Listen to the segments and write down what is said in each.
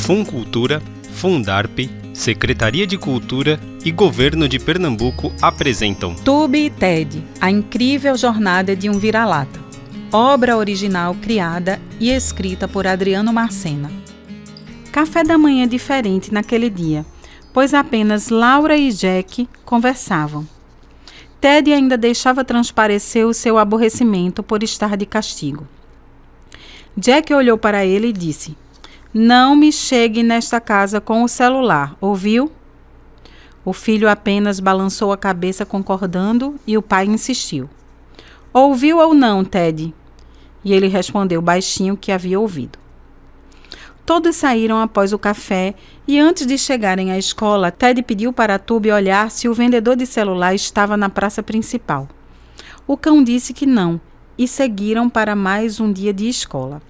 Funcultura, Fundarp, Secretaria de Cultura e Governo de Pernambuco apresentam Tube e Ted, a incrível jornada de um vira-lata. Obra original criada e escrita por Adriano Marcena. Café da manhã diferente naquele dia, pois apenas Laura e Jack conversavam. Ted ainda deixava transparecer o seu aborrecimento por estar de castigo. Jack olhou para ele e disse: "Não me chegue nesta casa com o celular, ouviu?" O filho apenas balançou a cabeça concordando e o pai insistiu: "Ouviu ou não, Ted?" E ele respondeu baixinho que havia ouvido. Todos saíram após o café e antes de chegarem à escola, Ted pediu para Tube olhar se o vendedor de celular estava na praça principal. O cão disse que não e seguiram para mais um dia de escola.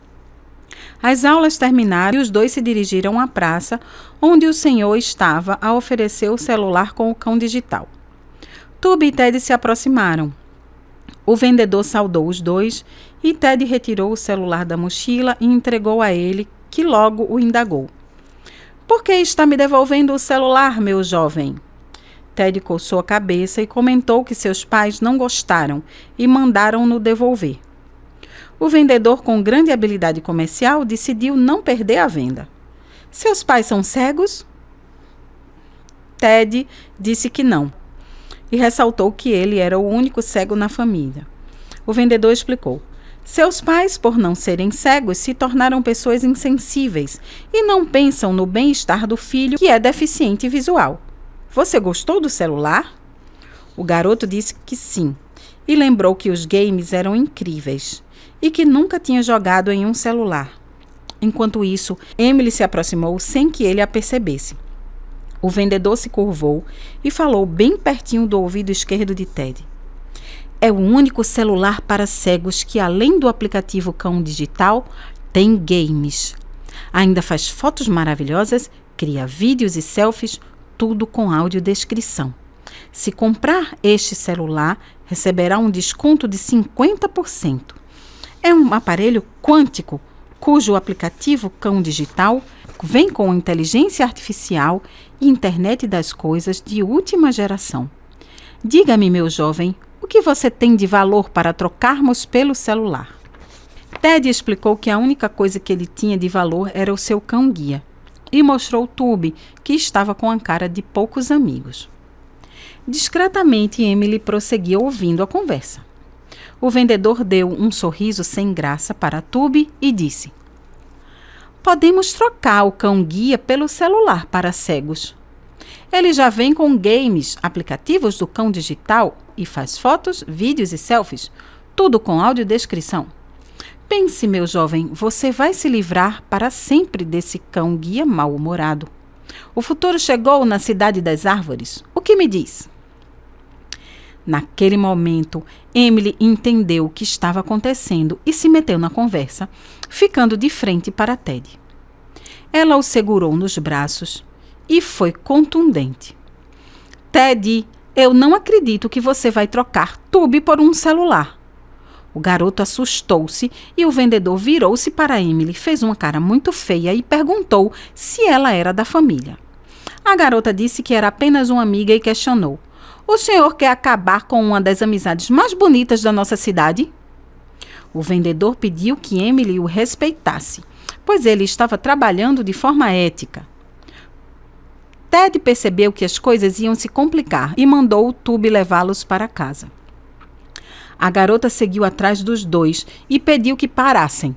As aulas terminaram e os dois se dirigiram à praça, onde o senhor estava a oferecer o celular com o cão digital. Tube e Ted se aproximaram. O vendedor saudou os dois e Ted retirou o celular da mochila e entregou a ele, que logo o indagou: "Por que está me devolvendo o celular, meu jovem?" Ted coçou a cabeça e comentou que seus pais não gostaram e mandaram-no devolver. O vendedor, com grande habilidade comercial, decidiu não perder a venda. "Seus pais são cegos?" Ted disse que não e ressaltou que ele era o único cego na família. O vendedor explicou: "Seus pais, por não serem cegos, se tornaram pessoas insensíveis e não pensam no bem-estar do filho, que é deficiente visual. Você gostou do celular?" O garoto disse que sim e lembrou que os games eram incríveis e que nunca tinha jogado em um celular. Enquanto isso, Emily se aproximou sem que ele a percebesse. O vendedor se curvou e falou bem pertinho do ouvido esquerdo de Ted: "É o único celular para cegos que, além do aplicativo Cão Digital, tem games. Ainda faz fotos maravilhosas, cria vídeos e selfies, tudo com audiodescrição. Se comprar este celular, receberá um desconto de 50%. É um aparelho quântico, cujo aplicativo Cão Digital vem com inteligência artificial e internet das coisas de última geração. Diga-me, meu jovem, o que você tem de valor para trocarmos pelo celular?" Ted explicou que a única coisa que ele tinha de valor era o seu cão-guia e mostrou Tube, que estava com a cara de poucos amigos. Discretamente, Emily prosseguiu ouvindo a conversa. O vendedor deu um sorriso sem graça para Tube e disse: "Podemos trocar o cão-guia pelo celular para cegos. Ele já vem com games, aplicativos do Cão Digital e faz fotos, vídeos e selfies, tudo com audiodescrição. Pense, meu jovem, você vai se livrar para sempre desse cão-guia mal-humorado. O futuro chegou na cidade das árvores. O que me diz?" Naquele momento, Emily entendeu o que estava acontecendo e se meteu na conversa, ficando de frente para Ted. Ela o segurou nos braços e foi contundente: "Ted, eu não acredito que você vai trocar Tube por um celular." O garoto assustou-se e o vendedor virou-se para Emily, fez uma cara muito feia e perguntou se ela era da família. A garota disse que era apenas uma amiga e questionou: "O senhor quer acabar com uma das amizades mais bonitas da nossa cidade?" O vendedor pediu que Emily o respeitasse, pois ele estava trabalhando de forma ética. Ted percebeu que as coisas iam se complicar e mandou o Tube levá-los para casa. A garota seguiu atrás dos dois e pediu que parassem.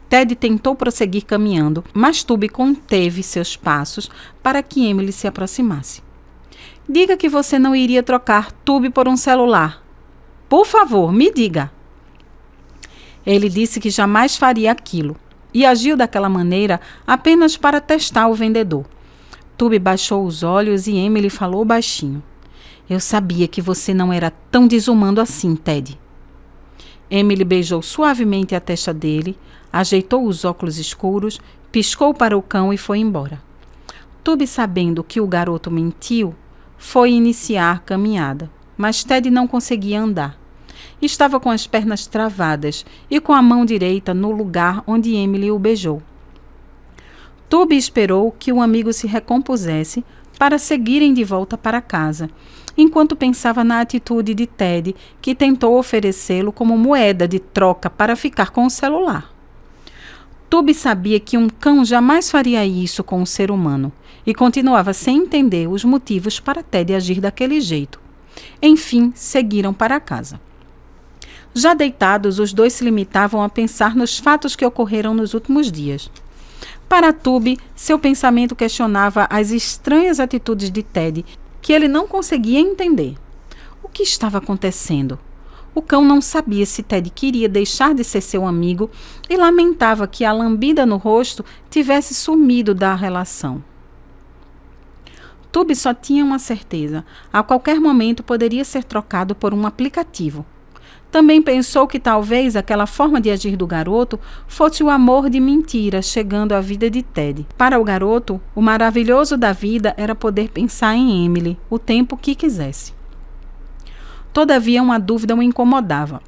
Ted tentou prosseguir caminhando, mas Tube conteve seus passos para que Emily se aproximasse. "Diga que você não iria trocar Tube por um celular. Por favor, me diga." Ele disse que jamais faria aquilo e agiu daquela maneira apenas para testar o vendedor. Tube baixou os olhos e Emily falou baixinho: "Eu sabia que você não era tão desumano assim, Ted." Emily beijou suavemente a testa dele, ajeitou os óculos escuros, piscou para o cão e foi embora. Tube, sabendo que o garoto mentiu, foi iniciar a caminhada, mas Ted não conseguia andar. Estava com as pernas travadas e com a mão direita no lugar onde Emily o beijou. Tube esperou que o amigo se recompusesse para seguirem de volta para casa, enquanto pensava na atitude de Ted, que tentou oferecê-lo como moeda de troca para ficar com o celular. Tube sabia que um cão jamais faria isso com um ser humano e continuava sem entender os motivos para Ted agir daquele jeito. Enfim, seguiram para casa. Já deitados, os dois se limitavam a pensar nos fatos que ocorreram nos últimos dias. Para Tube, seu pensamento questionava as estranhas atitudes de Ted, que ele não conseguia entender. O que estava acontecendo? O cão não sabia se Ted queria deixar de ser seu amigo e lamentava que a lambida no rosto tivesse sumido da relação. Tube só tinha uma certeza: a qualquer momento poderia ser trocado por um aplicativo. Também pensou que talvez aquela forma de agir do garoto fosse o amor de mentira chegando à vida de Ted. Para o garoto, o maravilhoso da vida era poder pensar em Emily o tempo que quisesse. Todavia, uma dúvida o incomodava.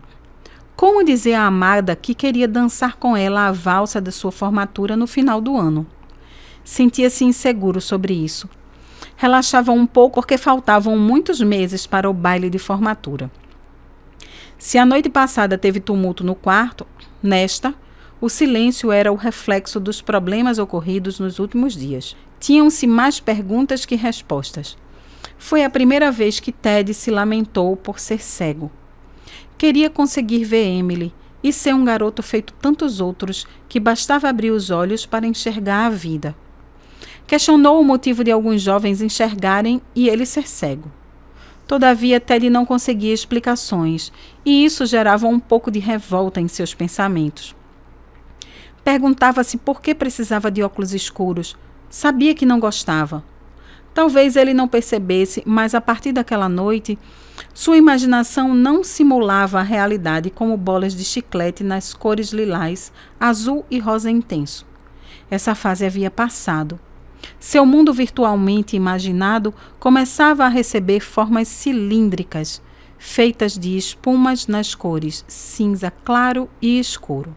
Como dizer à amada que queria dançar com ela a valsa da sua formatura no final do ano? Sentia-se inseguro sobre isso. Relaxava um pouco porque faltavam muitos meses para o baile de formatura. Se a noite passada teve tumulto no quarto, nesta, o silêncio era o reflexo dos problemas ocorridos nos últimos dias. Tinham-se mais perguntas que respostas. Foi a primeira vez que Ted se lamentou por ser cego. Queria conseguir ver Emily e ser um garoto feito tantos outros que bastava abrir os olhos para enxergar a vida. Questionou o motivo de alguns jovens enxergarem e ele ser cego. Todavia, Ted não conseguia explicações, e isso gerava um pouco de revolta em seus pensamentos. Perguntava-se por que precisava de óculos escuros. Sabia que não gostava. Talvez ele não percebesse, mas a partir daquela noite, sua imaginação não simulava a realidade como bolas de chiclete nas cores lilás, azul e rosa intenso. Essa fase havia passado. Seu mundo virtualmente imaginado começava a receber formas cilíndricas, feitas de espumas nas cores cinza claro e escuro.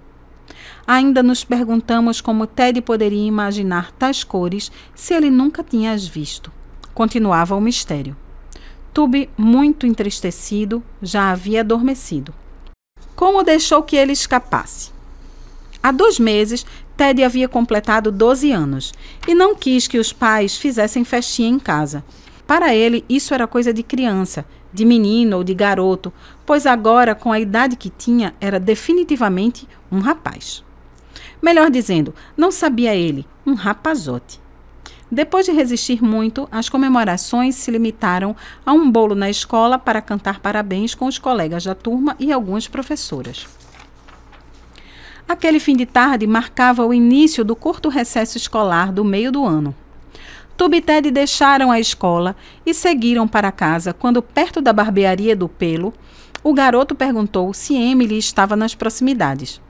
Ainda nos perguntamos como Ted poderia imaginar tais cores se ele nunca tinha as visto. Continuava o mistério. Tube, muito entristecido, já havia adormecido. Como deixou que ele escapasse? Há 2 meses, Ted havia completado 12 anos e não quis que os pais fizessem festinha em casa. Para ele, isso era coisa de criança, de menino ou de garoto, pois agora, com a idade que tinha, era definitivamente um rapaz. Melhor dizendo, não sabia ele, um rapazote. Depois de resistir muito, as comemorações se limitaram a um bolo na escola para cantar parabéns com os colegas da turma e algumas professoras. Aquele fim de tarde marcava o início do curto recesso escolar do meio do ano. Tube e Ted deixaram a escola e seguiram para casa quando, perto da barbearia do Pelo, o garoto perguntou se Emily estava nas proximidades.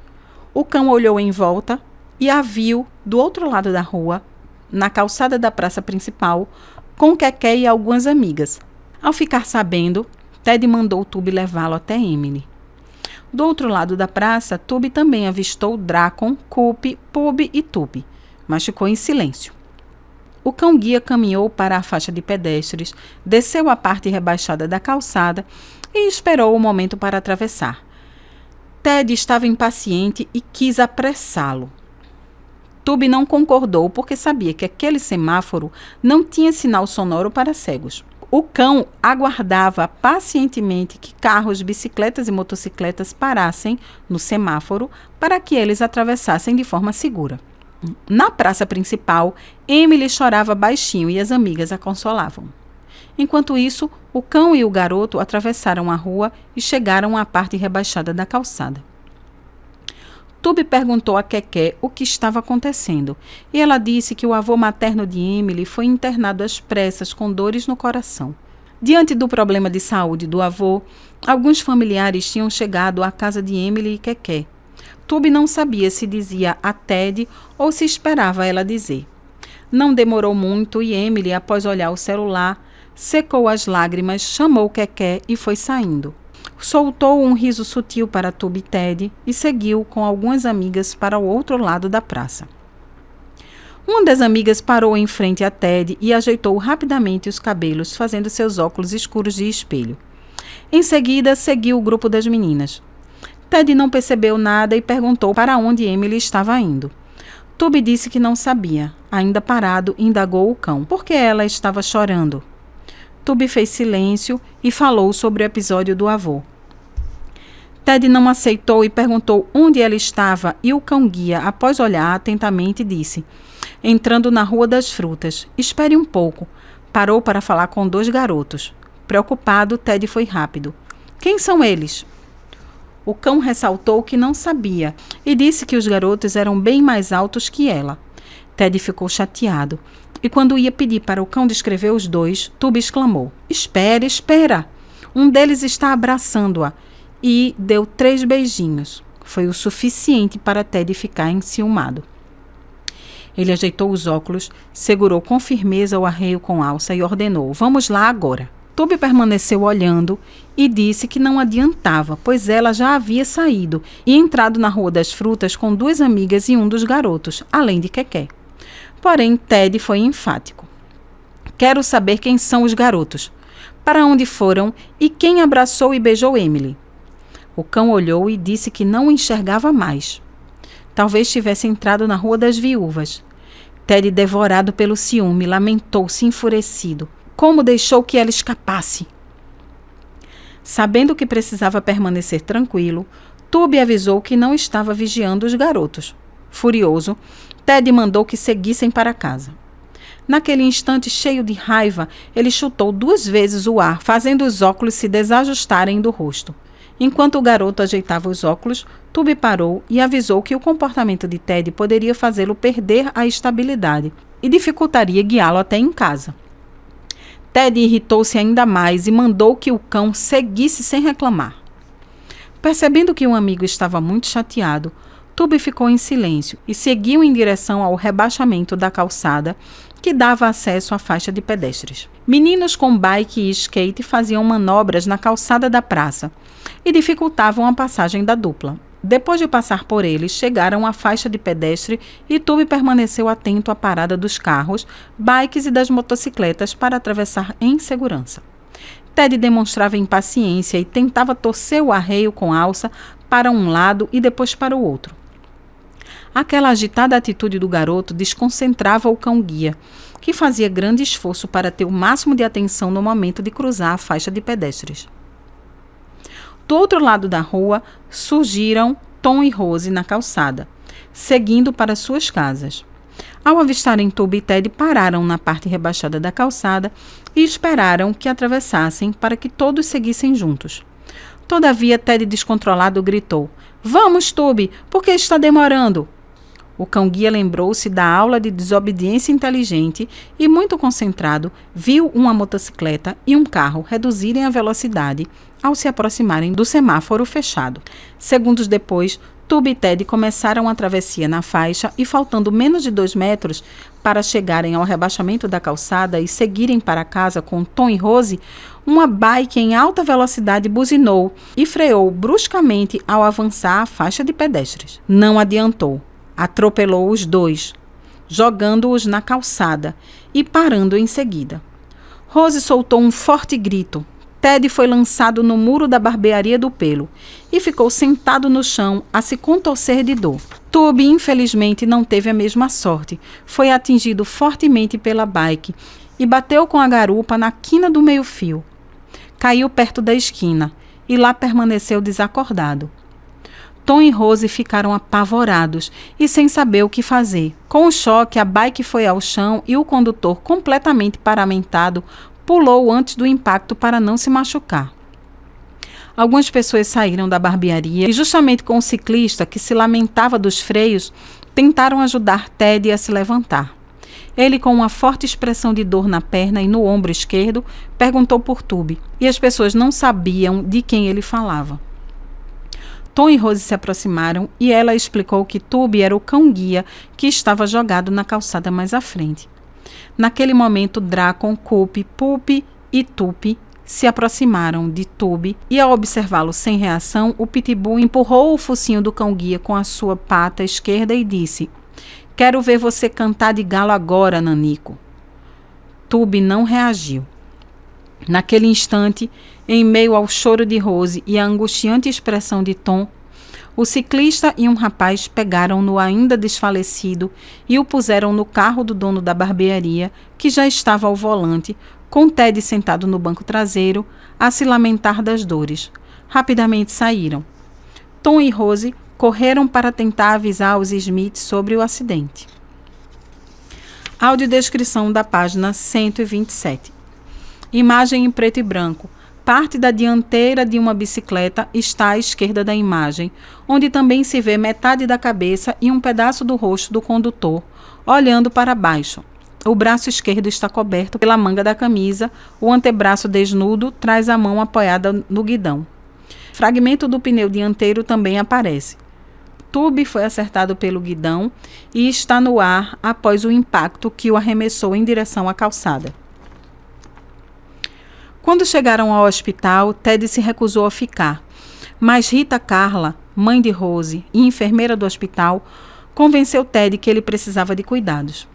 O cão olhou em volta e a viu do outro lado da rua, na calçada da praça principal, com Keké e algumas amigas. Ao ficar sabendo, Ted mandou Tube levá-lo até Emily. Do outro lado da praça, Tube também avistou Drácon, Cupe, Pub e Tube, mas ficou em silêncio. O cão-guia caminhou para a faixa de pedestres, desceu a parte rebaixada da calçada e esperou o momento para atravessar. Ted estava impaciente e quis apressá-lo. Tube não concordou porque sabia que aquele semáforo não tinha sinal sonoro para cegos. O cão aguardava pacientemente que carros, bicicletas e motocicletas parassem no semáforo para que eles atravessassem de forma segura. Na praça principal, Emily chorava baixinho e as amigas a consolavam. Enquanto isso, o cão e o garoto atravessaram a rua e chegaram à parte rebaixada da calçada. Tube perguntou a Keké o que estava acontecendo e ela disse que o avô materno de Emily foi internado às pressas com dores no coração. Diante do problema de saúde do avô, alguns familiares tinham chegado à casa de Emily e Keké. Tube não sabia se dizia a Ted ou se esperava ela dizer. Não demorou muito e Emily, após olhar o celular, secou as lágrimas, chamou Keké e foi saindo. Soltou um riso sutil para Tube e Ted e seguiu com algumas amigas para o outro lado da praça. Uma das amigas parou em frente a Ted e ajeitou rapidamente os cabelos, fazendo seus óculos escuros de espelho. Em seguida, seguiu o grupo das meninas. Ted não percebeu nada e perguntou para onde Emily estava indo. Tubby disse que não sabia. Ainda parado, indagou o cão. Por que ela estava chorando? Tubby fez silêncio e falou sobre o episódio do avô. Ted não aceitou e perguntou onde ela estava e o cão-guia, após olhar atentamente, disse: entrando na Rua das Frutas. Espere um pouco. Parou para falar com 2 garotos. Preocupado, Ted foi rápido. Quem são eles? O cão ressaltou que não sabia e disse que os garotos eram bem mais altos que ela. Ted ficou chateado e quando ia pedir para o cão descrever os 2, Tubby exclamou: espera, espera! Um deles está abraçando-a e deu 3 beijinhos. Foi o suficiente para Ted ficar enciumado. Ele ajeitou os óculos, segurou com firmeza o arreio com alça e ordenou: vamos lá agora. Tubby permaneceu olhando e disse que não adiantava, pois ela já havia saído e entrado na Rua das Frutas com 2 amigas e um dos garotos, além de Keké. Porém, Ted foi enfático. Quero saber quem são os garotos, para onde foram e quem abraçou e beijou Emily. O cão olhou e disse que não enxergava mais. Talvez tivesse entrado na Rua das Viúvas. Ted, devorado pelo ciúme, lamentou-se enfurecido. Como deixou que ela escapasse? Sabendo que precisava permanecer tranquilo, Tubby avisou que não estava vigiando os garotos. Furioso, Ted mandou que seguissem para casa. Naquele instante cheio de raiva, ele chutou 2 vezes o ar, fazendo os óculos se desajustarem do rosto. Enquanto o garoto ajeitava os óculos, Tubby parou e avisou que o comportamento de Ted poderia fazê-lo perder a estabilidade e dificultaria guiá-lo até em casa. Ted irritou-se ainda mais e mandou que o cão seguisse sem reclamar. Percebendo que um amigo estava muito chateado, Tubby ficou em silêncio e seguiu em direção ao rebaixamento da calçada que dava acesso à faixa de pedestres. Meninos com bike e skate faziam manobras na calçada da praça e dificultavam a passagem da dupla. Depois de passar por eles, chegaram à faixa de pedestre e Tubby permaneceu atento à parada dos carros, bikes e das motocicletas para atravessar em segurança. Ted demonstrava impaciência e tentava torcer o arreio com alça para um lado e depois para o outro. Aquela agitada atitude do garoto desconcentrava o cão-guia, que fazia grande esforço para ter o máximo de atenção no momento de cruzar a faixa de pedestres. Do outro lado da rua, surgiram Tom e Rose na calçada, seguindo para suas casas. Ao avistarem Tubby e Ted, pararam na parte rebaixada da calçada e esperaram que atravessassem para que todos seguissem juntos. Todavia, Ted, descontrolado, gritou: "Vamos, Tubby, por que está demorando?" O cão-guia lembrou-se da aula de desobediência inteligente e, muito concentrado, viu uma motocicleta e um carro reduzirem a velocidade ao se aproximarem do semáforo fechado. Segundos depois, Tubby e Ted começaram a travessia na faixa e, faltando menos de 2 metros para chegarem ao rebaixamento da calçada e seguirem para casa com Tom e Rose, uma bike em alta velocidade buzinou e freou bruscamente ao avançar a faixa de pedestres. Não adiantou. Atropelou os 2, jogando-os na calçada e parando em seguida. Rose soltou um forte grito. Ted foi lançado no muro da barbearia do pelo e ficou sentado no chão a se contorcer de dor. Tubby, infelizmente, não teve a mesma sorte. Foi atingido fortemente pela bike e bateu com a garupa na quina do meio-fio. Caiu perto da esquina e lá permaneceu desacordado. Tom e Rose ficaram apavorados e sem saber o que fazer. Com o choque, a bike foi ao chão e o condutor, completamente paramentado, pulou antes do impacto para não se machucar. Algumas pessoas saíram da barbearia e, justamente com o ciclista, que se lamentava dos freios, tentaram ajudar Ted a se levantar. Ele, com uma forte expressão de dor na perna e no ombro esquerdo, perguntou por Tubby, e as pessoas não sabiam de quem ele falava. Tom e Rose se aproximaram e ela explicou que Tubby era o cão-guia que estava jogado na calçada mais à frente. Naquele momento, Drakon, Kupi, Pupi e Tupi se aproximaram de Tubby e, ao observá-lo sem reação, o pitbull empurrou o focinho do cão-guia com a sua pata esquerda e disse: Quero ver você cantar de galo agora, Nanico. Tube não reagiu. Naquele instante, em meio ao choro de Rose e à angustiante expressão de Tom, o ciclista e um rapaz pegaram-no ainda desfalecido e o puseram no carro do dono da barbearia, que já estava ao volante, com Ted sentado no banco traseiro, a se lamentar das dores. Rapidamente saíram. Tom e Rose correram para tentar avisar os Smiths sobre o acidente. Audiodescrição da página 127. Imagem em preto e branco. Parte da dianteira de uma bicicleta está à esquerda da imagem, onde também se vê metade da cabeça e um pedaço do rosto do condutor, olhando para baixo. O braço esquerdo está coberto pela manga da camisa, o antebraço desnudo traz a mão apoiada no guidão. Fragmento do pneu dianteiro também aparece. Tube foi acertado pelo guidão e está no ar após o impacto que o arremessou em direção à calçada. Quando chegaram ao hospital, Ted se recusou a ficar, mas Rita Carla, mãe de Rose e enfermeira do hospital, convenceu Ted que ele precisava de cuidados.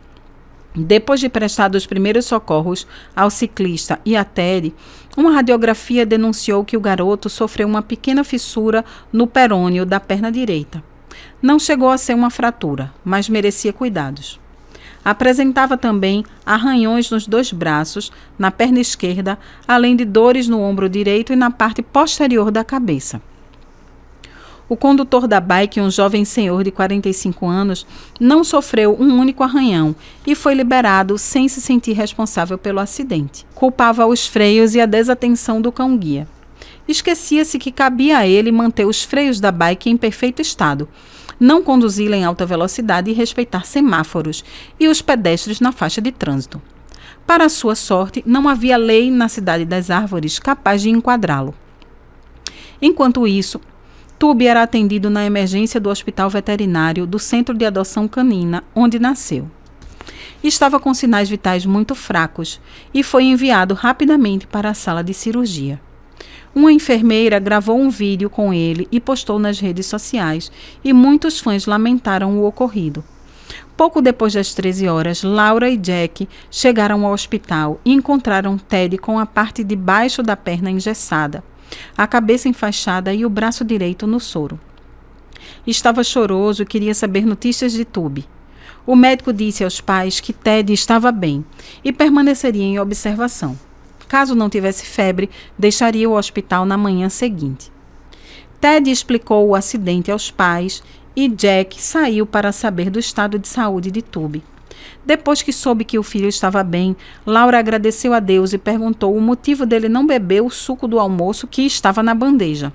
Depois de prestar os primeiros socorros ao ciclista e a Ted, uma radiografia denunciou que o garoto sofreu uma pequena fissura no perônio da perna direita. Não chegou a ser uma fratura, mas merecia cuidados. Apresentava também arranhões nos 2 braços, na perna esquerda, além de dores no ombro direito e na parte posterior da cabeça. O condutor da bike, um jovem senhor de 45 anos, não sofreu um único arranhão e foi liberado sem se sentir responsável pelo acidente. Culpava os freios e a desatenção do cão-guia. Esquecia-se que cabia a ele manter os freios da bike em perfeito estado, não conduzi-la em alta velocidade e respeitar semáforos e os pedestres na faixa de trânsito. Para sua sorte, não havia lei na Cidade das Árvores capaz de enquadrá-lo. Enquanto isso, Tube era atendido na emergência do Hospital Veterinário do Centro de Adoção Canina, onde nasceu. Estava com sinais vitais muito fracos e foi enviado rapidamente para a sala de cirurgia. Uma enfermeira gravou um vídeo com ele e postou nas redes sociais, e muitos fãs lamentaram o ocorrido. Pouco depois das 13 horas, Laura e Jack chegaram ao hospital e encontraram Ted com a parte de baixo da perna engessada, a cabeça enfaixada e o braço direito no soro. Estava choroso e queria saber notícias de Tube. O médico disse aos pais que Ted estava bem e permaneceria em observação. Caso não tivesse febre, deixaria o hospital na manhã seguinte. Ted explicou o acidente aos pais e Jack saiu para saber do estado de saúde de Tube. Depois que soube que o filho estava bem, Laura agradeceu a Deus e perguntou o motivo dele não beber o suco do almoço que estava na bandeja.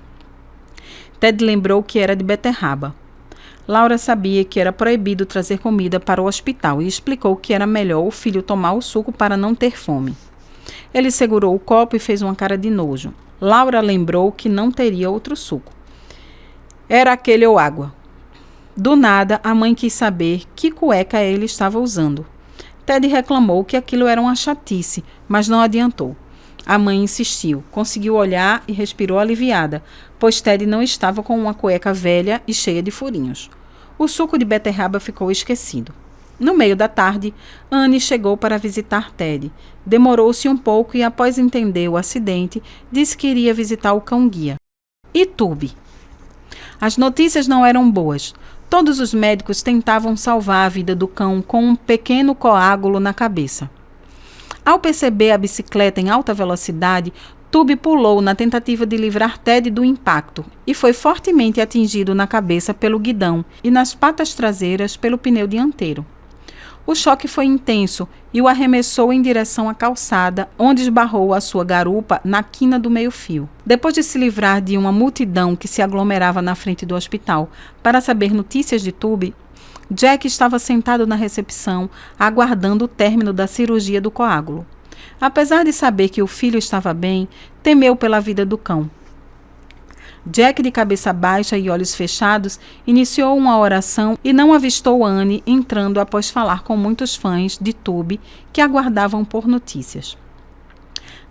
Ted lembrou que era de beterraba. Laura sabia que era proibido trazer comida para o hospital e explicou que era melhor o filho tomar o suco para não ter fome. Ele segurou o copo e fez uma cara de nojo. Laura lembrou que não teria outro suco. Era aquele ou água. Do nada, a mãe quis saber que cueca ele estava usando. Ted reclamou que aquilo era uma chatice, mas não adiantou. A mãe insistiu, conseguiu olhar e respirou aliviada, pois Ted não estava com uma cueca velha e cheia de furinhos. O suco de beterraba ficou esquecido. No meio da tarde, Anne chegou para visitar Ted. Demorou-se um pouco e, após entender o acidente, disse que iria visitar o cão-guia. E Tube? As notícias não eram boas. Todos os médicos tentavam salvar a vida do cão com um pequeno coágulo na cabeça. Ao perceber a bicicleta em alta velocidade, Tube pulou na tentativa de livrar Ted do impacto e foi fortemente atingido na cabeça pelo guidão e nas patas traseiras pelo pneu dianteiro. O choque foi intenso e o arremessou em direção à calçada, onde esbarrou a sua garupa na quina do meio-fio. Depois de se livrar de uma multidão que se aglomerava na frente do hospital para saber notícias de Tube, Jack estava sentado na recepção, aguardando o término da cirurgia do coágulo. Apesar de saber que o filho estava bem, temeu pela vida do cão. Jack, de cabeça baixa e olhos fechados, iniciou uma oração e não avistou Anne entrando após falar com muitos fãs de Tube que aguardavam por notícias.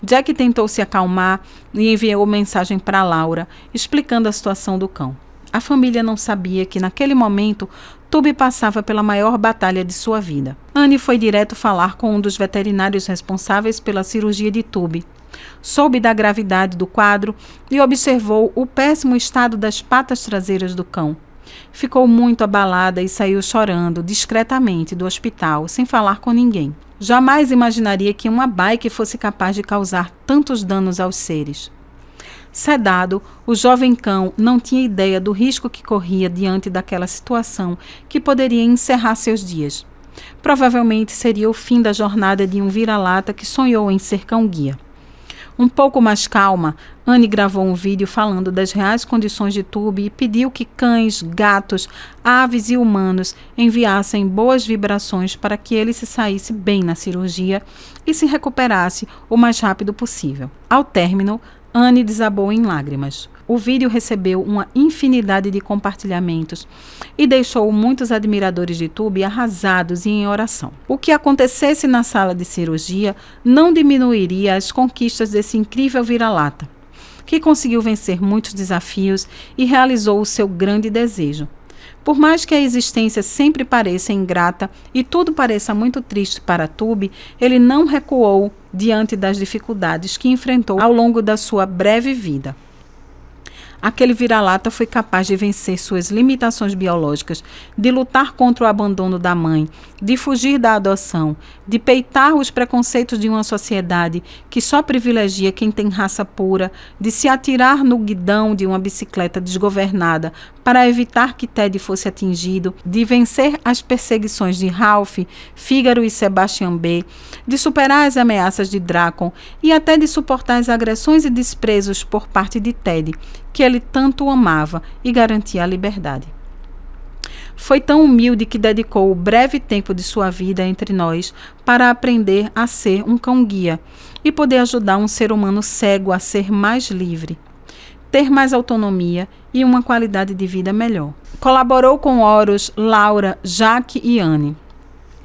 Jack tentou se acalmar e enviou mensagem para Laura, explicando a situação do cão. A família não sabia que, naquele momento, Tube passava pela maior batalha de sua vida. Anne foi direto falar com um dos veterinários responsáveis pela cirurgia de Tube. Soube da gravidade do quadro e observou o péssimo estado das patas traseiras do cão. Ficou muito abalada e saiu chorando discretamente do hospital, sem falar com ninguém. Jamais imaginaria que uma bike fosse capaz de causar tantos danos aos seres. Sedado, o jovem cão não tinha ideia do risco que corria diante daquela situação que poderia encerrar seus dias. Provavelmente seria o fim da jornada de um vira-lata que sonhou em ser cão-guia. Um pouco mais calma, Anne gravou um vídeo falando das reais condições de Tube e pediu que cães, gatos, aves e humanos enviassem boas vibrações para que ele se saísse bem na cirurgia e se recuperasse o mais rápido possível. Ao término, Anne desabou em lágrimas. O vídeo recebeu uma infinidade de compartilhamentos e deixou muitos admiradores de Tube arrasados e em oração. O que acontecesse na sala de cirurgia não diminuiria as conquistas desse incrível vira-lata, que conseguiu vencer muitos desafios e realizou o seu grande desejo. Por mais que a existência sempre pareça ingrata e tudo pareça muito triste para Tube, ele não recuou diante das dificuldades que enfrentou ao longo da sua breve vida. Aquele vira-lata foi capaz de vencer suas limitações biológicas, de lutar contra o abandono da mãe, de fugir da adoção, de peitar os preconceitos de uma sociedade que só privilegia quem tem raça pura, de se atirar no guidão de uma bicicleta desgovernada para evitar que Ted fosse atingido, de vencer as perseguições de Ralph, Fígaro e Sebastian B., de superar as ameaças de Drácon e até de suportar as agressões e desprezos por parte de Ted, que ele tanto amava e garantia a liberdade. Foi tão humilde que dedicou o breve tempo de sua vida entre nós para aprender a ser um cão-guia e poder ajudar um ser humano cego a ser mais livre, ter mais autonomia e uma qualidade de vida melhor. Colaborou com Horus, Laura, Jaque e Anne.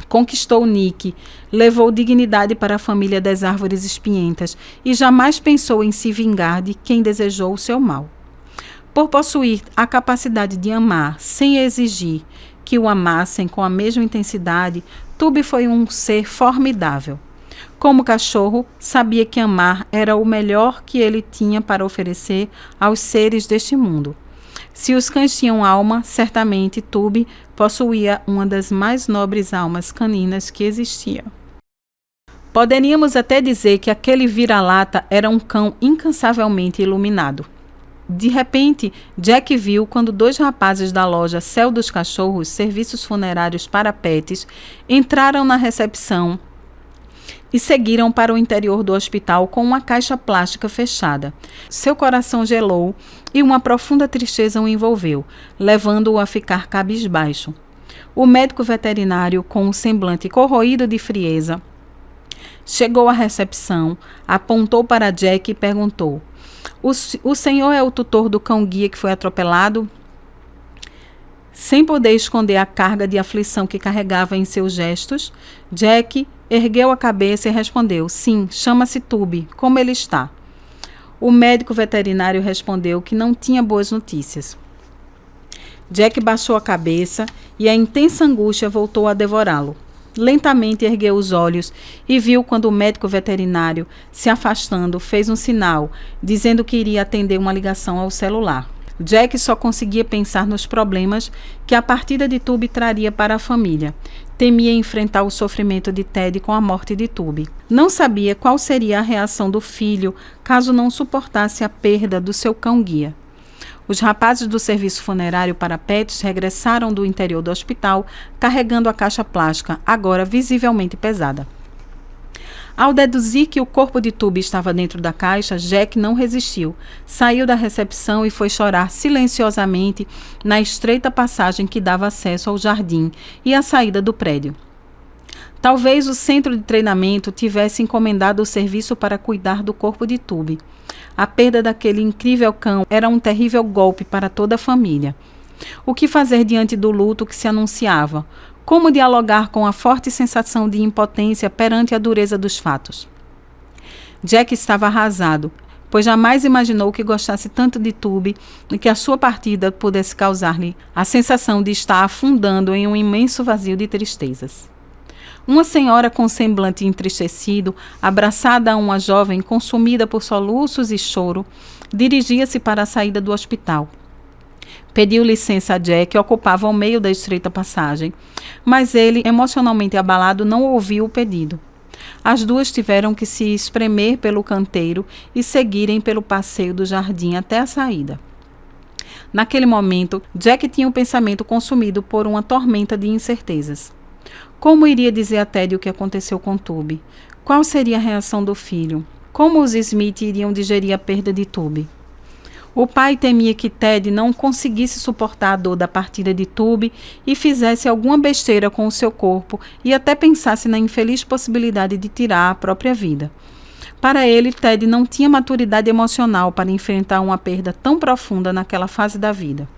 Conquistou Nick, levou dignidade para a família das árvores espinhentas e jamais pensou em se vingar de quem desejou o seu mal. Por possuir a capacidade de amar sem exigir que o amassem com a mesma intensidade, Tube foi um ser formidável. Como cachorro, sabia que amar era o melhor que ele tinha para oferecer aos seres deste mundo. Se os cães tinham alma, certamente Tube possuía uma das mais nobres almas caninas que existia. Poderíamos até dizer que aquele vira-lata era um cão incansavelmente iluminado. De repente, Jack viu quando dois rapazes da loja Céu dos Cachorros, serviços funerários para pets, entraram na recepção e seguiram para o interior do hospital com uma caixa plástica fechada. Seu coração gelou e uma profunda tristeza o envolveu, levando-o a ficar cabisbaixo. O médico veterinário, com um semblante corroído de frieza, chegou à recepção, apontou para Jack e perguntou: O senhor é o tutor do cão-guia que foi atropelado? Sem poder esconder a carga de aflição que carregava em seus gestos, Jack ergueu a cabeça e respondeu: Sim, chama-se Tube. Como ele está? O médico veterinário respondeu que não tinha boas notícias. Jack baixou a cabeça e a intensa angústia voltou a devorá-lo. Lentamente ergueu os olhos e viu quando o médico veterinário, se afastando, fez um sinal, dizendo que iria atender uma ligação ao celular. Jack só conseguia pensar nos problemas que a partida de Tube traria para a família. Temia enfrentar o sofrimento de Ted com a morte de Tube. Não sabia qual seria a reação do filho caso não suportasse a perda do seu cão-guia. Os rapazes do serviço funerário para pets regressaram do interior do hospital carregando a caixa plástica, agora visivelmente pesada. Ao deduzir que o corpo de Tube estava dentro da caixa, Jack não resistiu. Saiu da recepção e foi chorar silenciosamente na estreita passagem que dava acesso ao jardim e à saída do prédio. Talvez o centro de treinamento tivesse encomendado o serviço para cuidar do corpo de Tube. A perda daquele incrível cão era um terrível golpe para toda a família. O que fazer diante do luto que se anunciava? Como dialogar com a forte sensação de impotência perante a dureza dos fatos? Jack estava arrasado. pois jamais imaginou que gostasse tanto de Tube e que a sua partida pudesse causar-lhe a sensação de estar afundando em um imenso vazio de tristezas. Uma senhora com semblante entristecido, abraçada a uma jovem consumida por soluços e choro, dirigia-se para a saída do hospital. Pediu licença a Jack, que ocupava o meio da estreita passagem, mas ele, emocionalmente abalado, não ouviu o pedido. As duas tiveram que se espremer pelo canteiro e seguirem pelo passeio do jardim até a saída. Naquele momento, Jack tinha o pensamento consumido por uma tormenta de incertezas. Como iria dizer a Ted o que aconteceu com Tube? Qual seria a reação do filho? Como os Smith iriam digerir a perda de Tube? O pai temia que Ted não conseguisse suportar a dor da partida de Tube e fizesse alguma besteira com o seu corpo e até pensasse na infeliz possibilidade de tirar a própria vida. Para ele, Ted não tinha maturidade emocional para enfrentar uma perda tão profunda naquela fase da vida.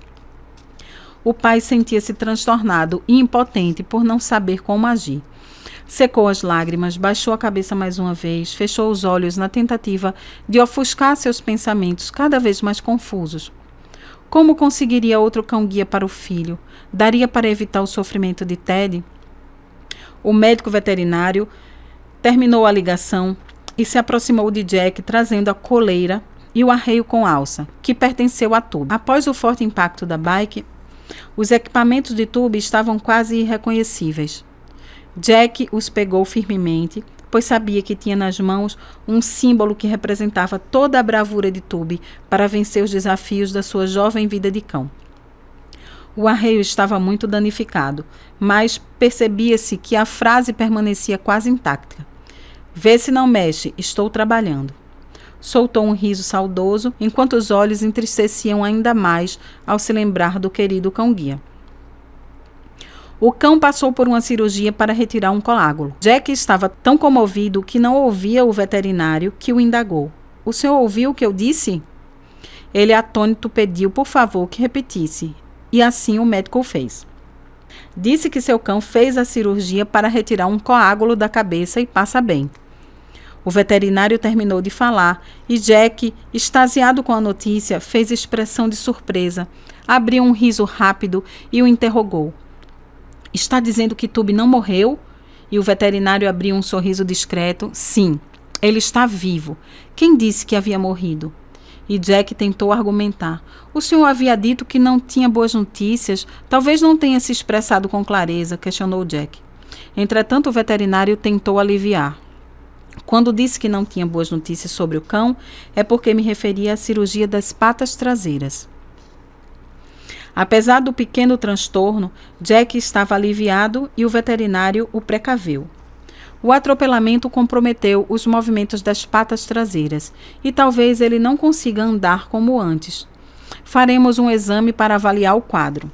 O pai sentia-se transtornado e impotente por não saber como agir. Secou as lágrimas, baixou a cabeça mais uma vez, fechou os olhos na tentativa de ofuscar seus pensamentos cada vez mais confusos. Como conseguiria outro cão-guia para o filho? Daria para evitar o sofrimento de Ted? O médico veterinário terminou a ligação e se aproximou de Jack, trazendo a coleira e o arreio com alça, que pertenceu a Tube. Após o forte impacto da bike, os equipamentos de Tube estavam quase irreconhecíveis. Jack os pegou firmemente, pois sabia que tinha nas mãos um símbolo que representava toda a bravura de Tube para vencer os desafios da sua jovem vida de cão. O arreio estava muito danificado, mas percebia-se que a frase permanecia quase intacta. Vê se não mexe, estou trabalhando. Soltou um riso saudoso, enquanto os olhos entristeciam ainda mais ao se lembrar do querido cão-guia. O cão passou por uma cirurgia para retirar um coágulo. Jack estava tão comovido que não ouvia o veterinário, que o indagou. O senhor ouviu o que eu disse? Ele, atônito, pediu, por favor, que repetisse. E assim o médico o fez. Disse que seu cão fez a cirurgia para retirar um coágulo da cabeça e passa bem. O veterinário terminou de falar e Jack, extasiado com a notícia, fez expressão de surpresa, abriu um riso rápido e o interrogou. Está dizendo que Tube não morreu? E o veterinário abriu um sorriso discreto. Sim, ele está vivo. Quem disse que havia morrido? E Jack tentou argumentar. O senhor havia dito que não tinha boas notícias. Talvez não tenha se expressado com clareza, questionou Jack. Entretanto, o veterinário tentou aliviar. Quando disse que não tinha boas notícias sobre o cão, é porque me referia à cirurgia das patas traseiras. Apesar do pequeno transtorno, Jack estava aliviado e o veterinário o precaveu. O atropelamento comprometeu os movimentos das patas traseiras e talvez ele não consiga andar como antes. Faremos um exame para avaliar o quadro.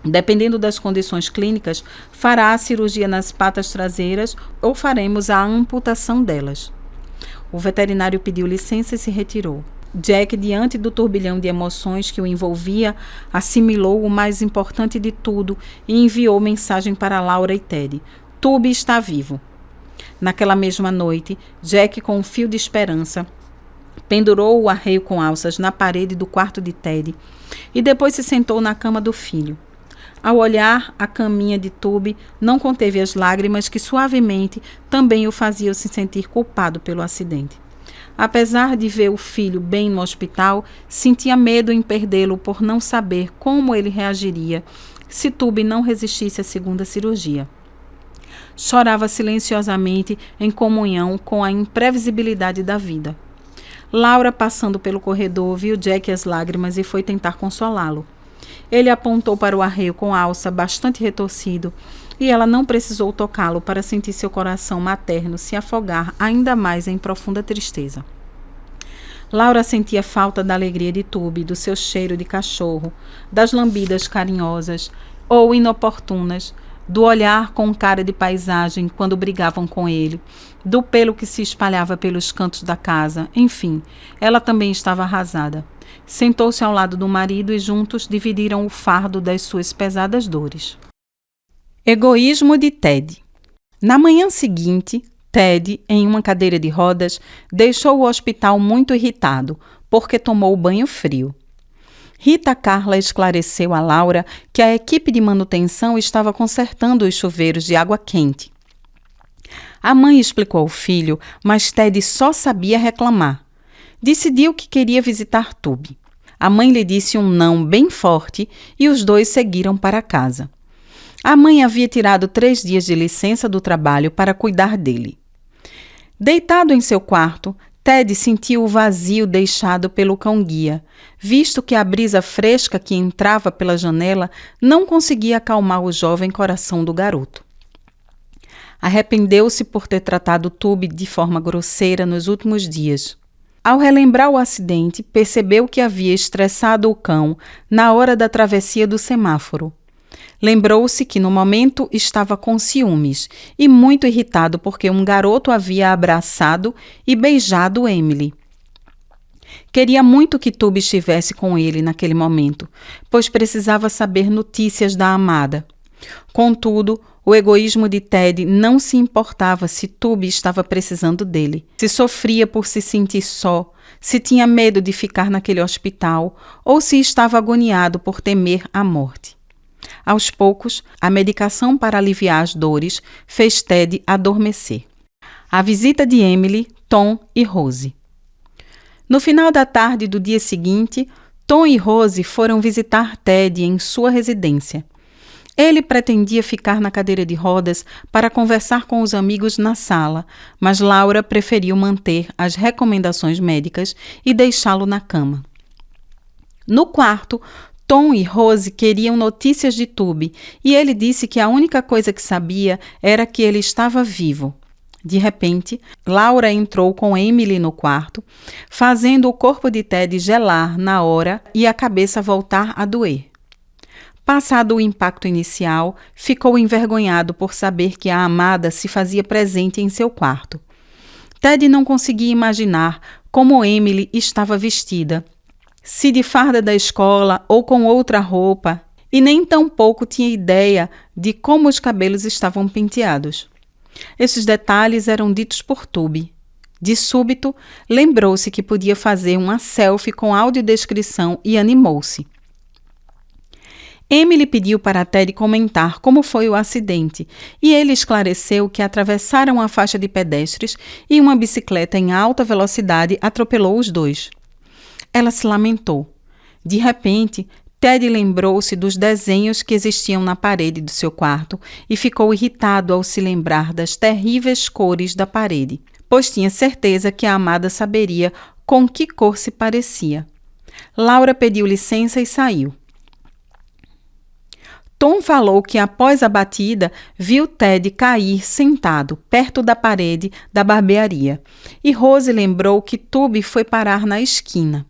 Dependendo das condições clínicas, fará a cirurgia nas patas traseiras ou faremos a amputação delas. O veterinário pediu licença e se retirou. Jack, diante do turbilhão de emoções que o envolvia, assimilou o mais importante de tudo e enviou mensagem para Laura e Ted. Tube está vivo. Naquela mesma noite, Jack, com um fio de esperança, pendurou o arreio com alças na parede do quarto de Ted e depois se sentou na cama do filho. Ao olhar a caminha de Tube, não conteve as lágrimas que suavemente também o faziam se sentir culpado pelo acidente. Apesar de ver o filho bem no hospital, sentia medo em perdê-lo por não saber como ele reagiria se Tube não resistisse à segunda cirurgia. Chorava silenciosamente em comunhão com a imprevisibilidade da vida. Laura, passando pelo corredor, viu Jack as lágrimas e foi tentar consolá-lo. Ele apontou para o arreio com alça bastante retorcido e ela não precisou tocá-lo para sentir seu coração materno se afogar ainda mais em profunda tristeza. Laura sentia falta da alegria de Tube, do seu cheiro de cachorro, das lambidas carinhosas ou inoportunas, do olhar com cara de paisagem quando brigavam com ele, do pelo que se espalhava pelos cantos da casa, enfim, ela também estava arrasada. Sentou-se ao lado do marido e juntos dividiram o fardo das suas pesadas dores. Egoísmo de Ted. Na manhã seguinte, Ted, em uma cadeira de rodas, deixou o hospital muito irritado, porque tomou banho frio. Rita Carla esclareceu a Laura que a equipe de manutenção estava consertando os chuveiros de água quente. A mãe explicou ao filho, mas Ted só sabia reclamar. Decidiu que queria visitar Tube. A mãe lhe disse um não bem forte e os dois seguiram para casa. A mãe havia tirado 3 dias de licença do trabalho para cuidar dele. Deitado em seu quarto, Ted sentiu o vazio deixado pelo cão-guia, visto que a brisa fresca que entrava pela janela não conseguia acalmar o jovem coração do garoto. Arrependeu-se por ter tratado Tube de forma grosseira nos últimos dias. Ao relembrar o acidente, percebeu que havia estressado o cão na hora da travessia do semáforo. Lembrou-se que no momento estava com ciúmes e muito irritado porque um garoto havia abraçado e beijado Emily. Queria muito que Tube estivesse com ele naquele momento, pois precisava saber notícias da amada. Contudo, o egoísmo de Ted não se importava se Tube estava precisando dele, se sofria por se sentir só, se tinha medo de ficar naquele hospital ou se estava agoniado por temer a morte. Aos poucos, a medicação para aliviar as dores fez Ted adormecer. A visita de Emily, Tom e Rose. No final da tarde do dia seguinte, Tom e Rose foram visitar Ted em sua residência. Ele pretendia ficar na cadeira de rodas para conversar com os amigos na sala, mas Laura preferiu manter as recomendações médicas e deixá-lo na cama. No quarto, Tom e Rose queriam notícias de Tube e ele disse que a única coisa que sabia era que ele estava vivo. De repente, Laura entrou com Emily no quarto, fazendo o corpo de Ted gelar na hora e a cabeça voltar a doer. Passado o impacto inicial, ficou envergonhado por saber que a amada se fazia presente em seu quarto. Ted não conseguia imaginar como Emily estava vestida, se de farda da escola ou com outra roupa, e nem tampouco tinha ideia de como os cabelos estavam penteados. Esses detalhes eram ditos por Tube. De súbito, lembrou-se que podia fazer uma selfie com audiodescrição e animou-se. Emily pediu para Ted comentar como foi o acidente e ele esclareceu que atravessaram a faixa de pedestres e uma bicicleta em alta velocidade atropelou os dois. Ela se lamentou. De repente, Ted lembrou-se dos desenhos que existiam na parede do seu quarto e ficou irritado ao se lembrar das terríveis cores da parede, pois tinha certeza que a amada saberia com que cor se parecia. Laura pediu licença e saiu. Tom falou que após a batida, viu Ted cair sentado perto da parede da barbearia e Rose lembrou que Tube foi parar na esquina.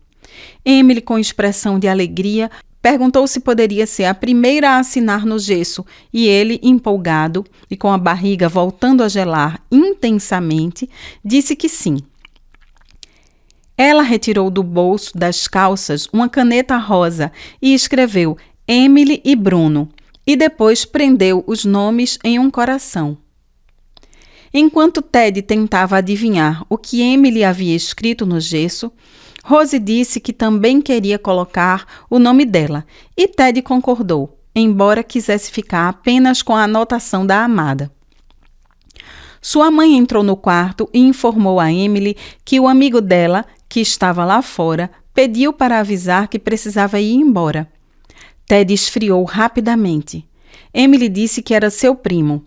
Emily, com expressão de alegria, perguntou se poderia ser a primeira a assinar no gesso e ele, empolgado e com a barriga voltando a gelar intensamente, disse que sim. Ela retirou do bolso das calças uma caneta rosa e escreveu Emily e Bruno, e depois prendeu os nomes em um coração. Enquanto Ted tentava adivinhar o que Emily havia escrito no gesso, Rose disse que também queria colocar o nome dela, e Ted concordou, embora quisesse ficar apenas com a anotação da amada. Sua mãe entrou no quarto e informou a Emily que o amigo dela, que estava lá fora, pediu para avisar que precisava ir embora. Ted esfriou rapidamente. Emily disse que era seu primo.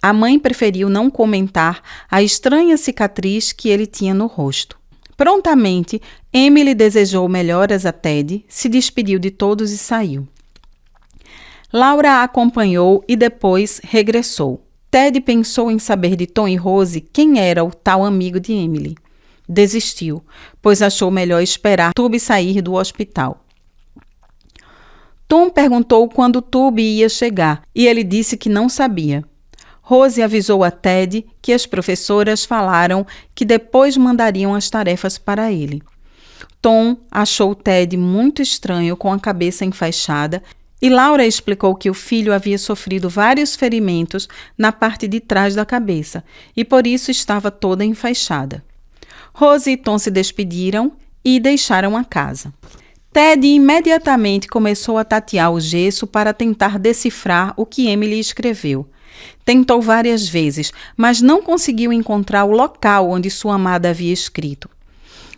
A mãe preferiu não comentar a estranha cicatriz que ele tinha no rosto. Prontamente, Emily desejou melhoras a Ted, se despediu de todos e saiu. Laura a acompanhou e depois regressou. Ted pensou em saber de Tom e Rose quem era o tal amigo de Emily. Desistiu, pois achou melhor esperar Tube sair do hospital. Tom perguntou quando Tube ia chegar e ele disse que não sabia. Rose avisou a Ted que as professoras falaram que depois mandariam as tarefas para ele. Tom achou Ted muito estranho com a cabeça enfaixada E Laura explicou que o filho havia sofrido vários ferimentos na parte de trás da cabeça e por isso estava toda enfaixada. Rose e Tom se despediram e deixaram a casa. Ted imediatamente começou a tatear o gesso para tentar decifrar o que Emily escreveu. Tentou várias vezes, mas não conseguiu encontrar o local onde sua amada havia escrito.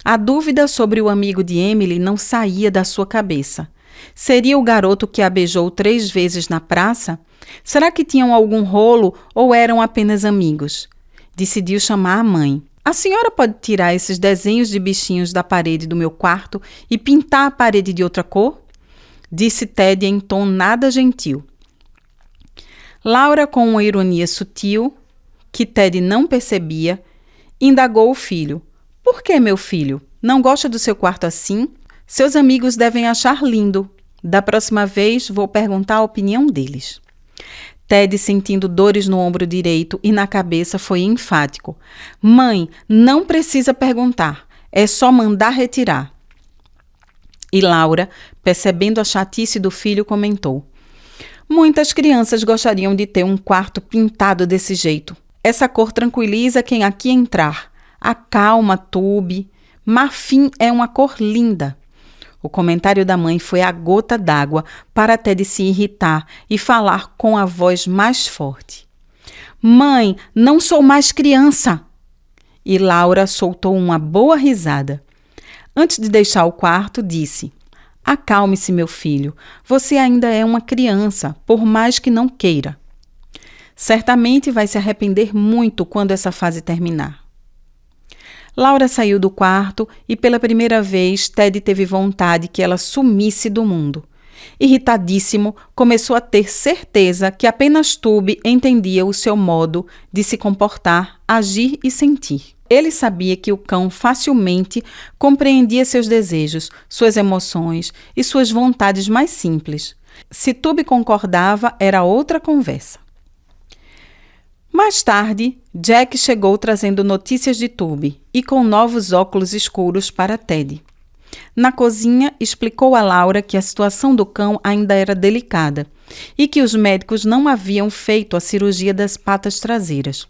A dúvida sobre o amigo de Emily não saía da sua cabeça. Seria o garoto que a beijou 3 vezes na praça? Será que tinham algum rolo ou eram apenas amigos? Decidiu chamar a mãe. A senhora pode tirar esses desenhos de bichinhos da parede do meu quarto e pintar a parede de outra cor? Disse Ted em tom nada gentil. Laura, com uma ironia sutil, que Ted não percebia, indagou o filho. Por que, meu filho? Não gosta do seu quarto assim? Seus amigos devem achar lindo. Da próxima vez, vou perguntar a opinião deles. Ted, sentindo dores no ombro direito e na cabeça, foi enfático. Mãe, não precisa perguntar. É só mandar retirar. E Laura, percebendo a chatice do filho, comentou. Muitas crianças gostariam de ter um quarto pintado desse jeito. Essa cor tranquiliza quem aqui entrar. Acalma, Tube. Marfim é uma cor linda. O comentário da mãe foi a gota d'água para Ted se irritar e falar com a voz mais forte. Mãe, não sou mais criança! E Laura soltou uma boa risada. Antes de deixar o quarto, disse, acalme-se, meu filho, você ainda é uma criança, por mais que não queira. Certamente vai se arrepender muito quando essa fase terminar. Laura saiu do quarto e pela primeira vez Ted teve vontade que ela sumisse do mundo. Irritadíssimo, começou a ter certeza que apenas Tube entendia o seu modo de se comportar, agir e sentir. Ele sabia que o cão facilmente compreendia seus desejos, suas emoções e suas vontades mais simples. Se Tube concordava, era outra conversa. Mais tarde, Jack chegou trazendo notícias de Tube e com novos óculos escuros para Ted. Na cozinha, explicou a Laura que a situação do cão ainda era delicada e que os médicos não haviam feito a cirurgia das patas traseiras.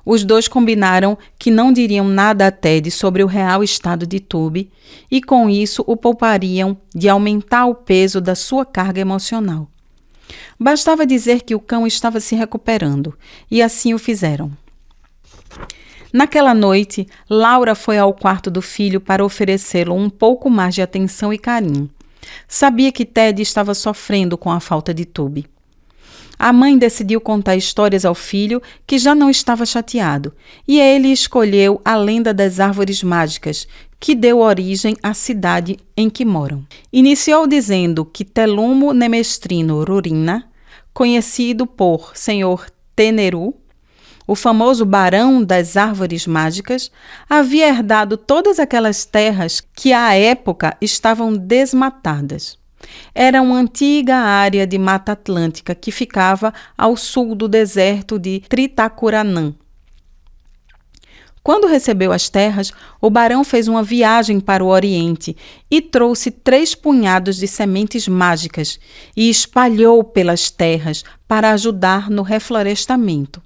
Os dois combinaram que não diriam nada a Ted sobre o real estado de Tube e, com isso, o poupariam de aumentar o peso da sua carga emocional. Bastava dizer que o cão estava se recuperando, e assim o fizeram. Naquela noite, Laura foi ao quarto do filho para oferecê-lo um pouco mais de atenção e carinho. Sabia que Ted estava sofrendo com a falta de Tube. A mãe decidiu contar histórias ao filho, que já não estava chateado, e ele escolheu a lenda das árvores mágicas, que deu origem à cidade em que moram. Iniciou dizendo que Telumo Nemestrino Rurina, conhecido por Senhor Teneru, o famoso barão das árvores mágicas, havia herdado todas aquelas terras que à época estavam desmatadas. Era uma antiga área de Mata Atlântica que ficava ao sul do deserto de Tritacuranã. Quando recebeu as terras, o barão fez uma viagem para o Oriente e trouxe 3 punhados de sementes mágicas e espalhou pelas terras para ajudar no reflorestamento.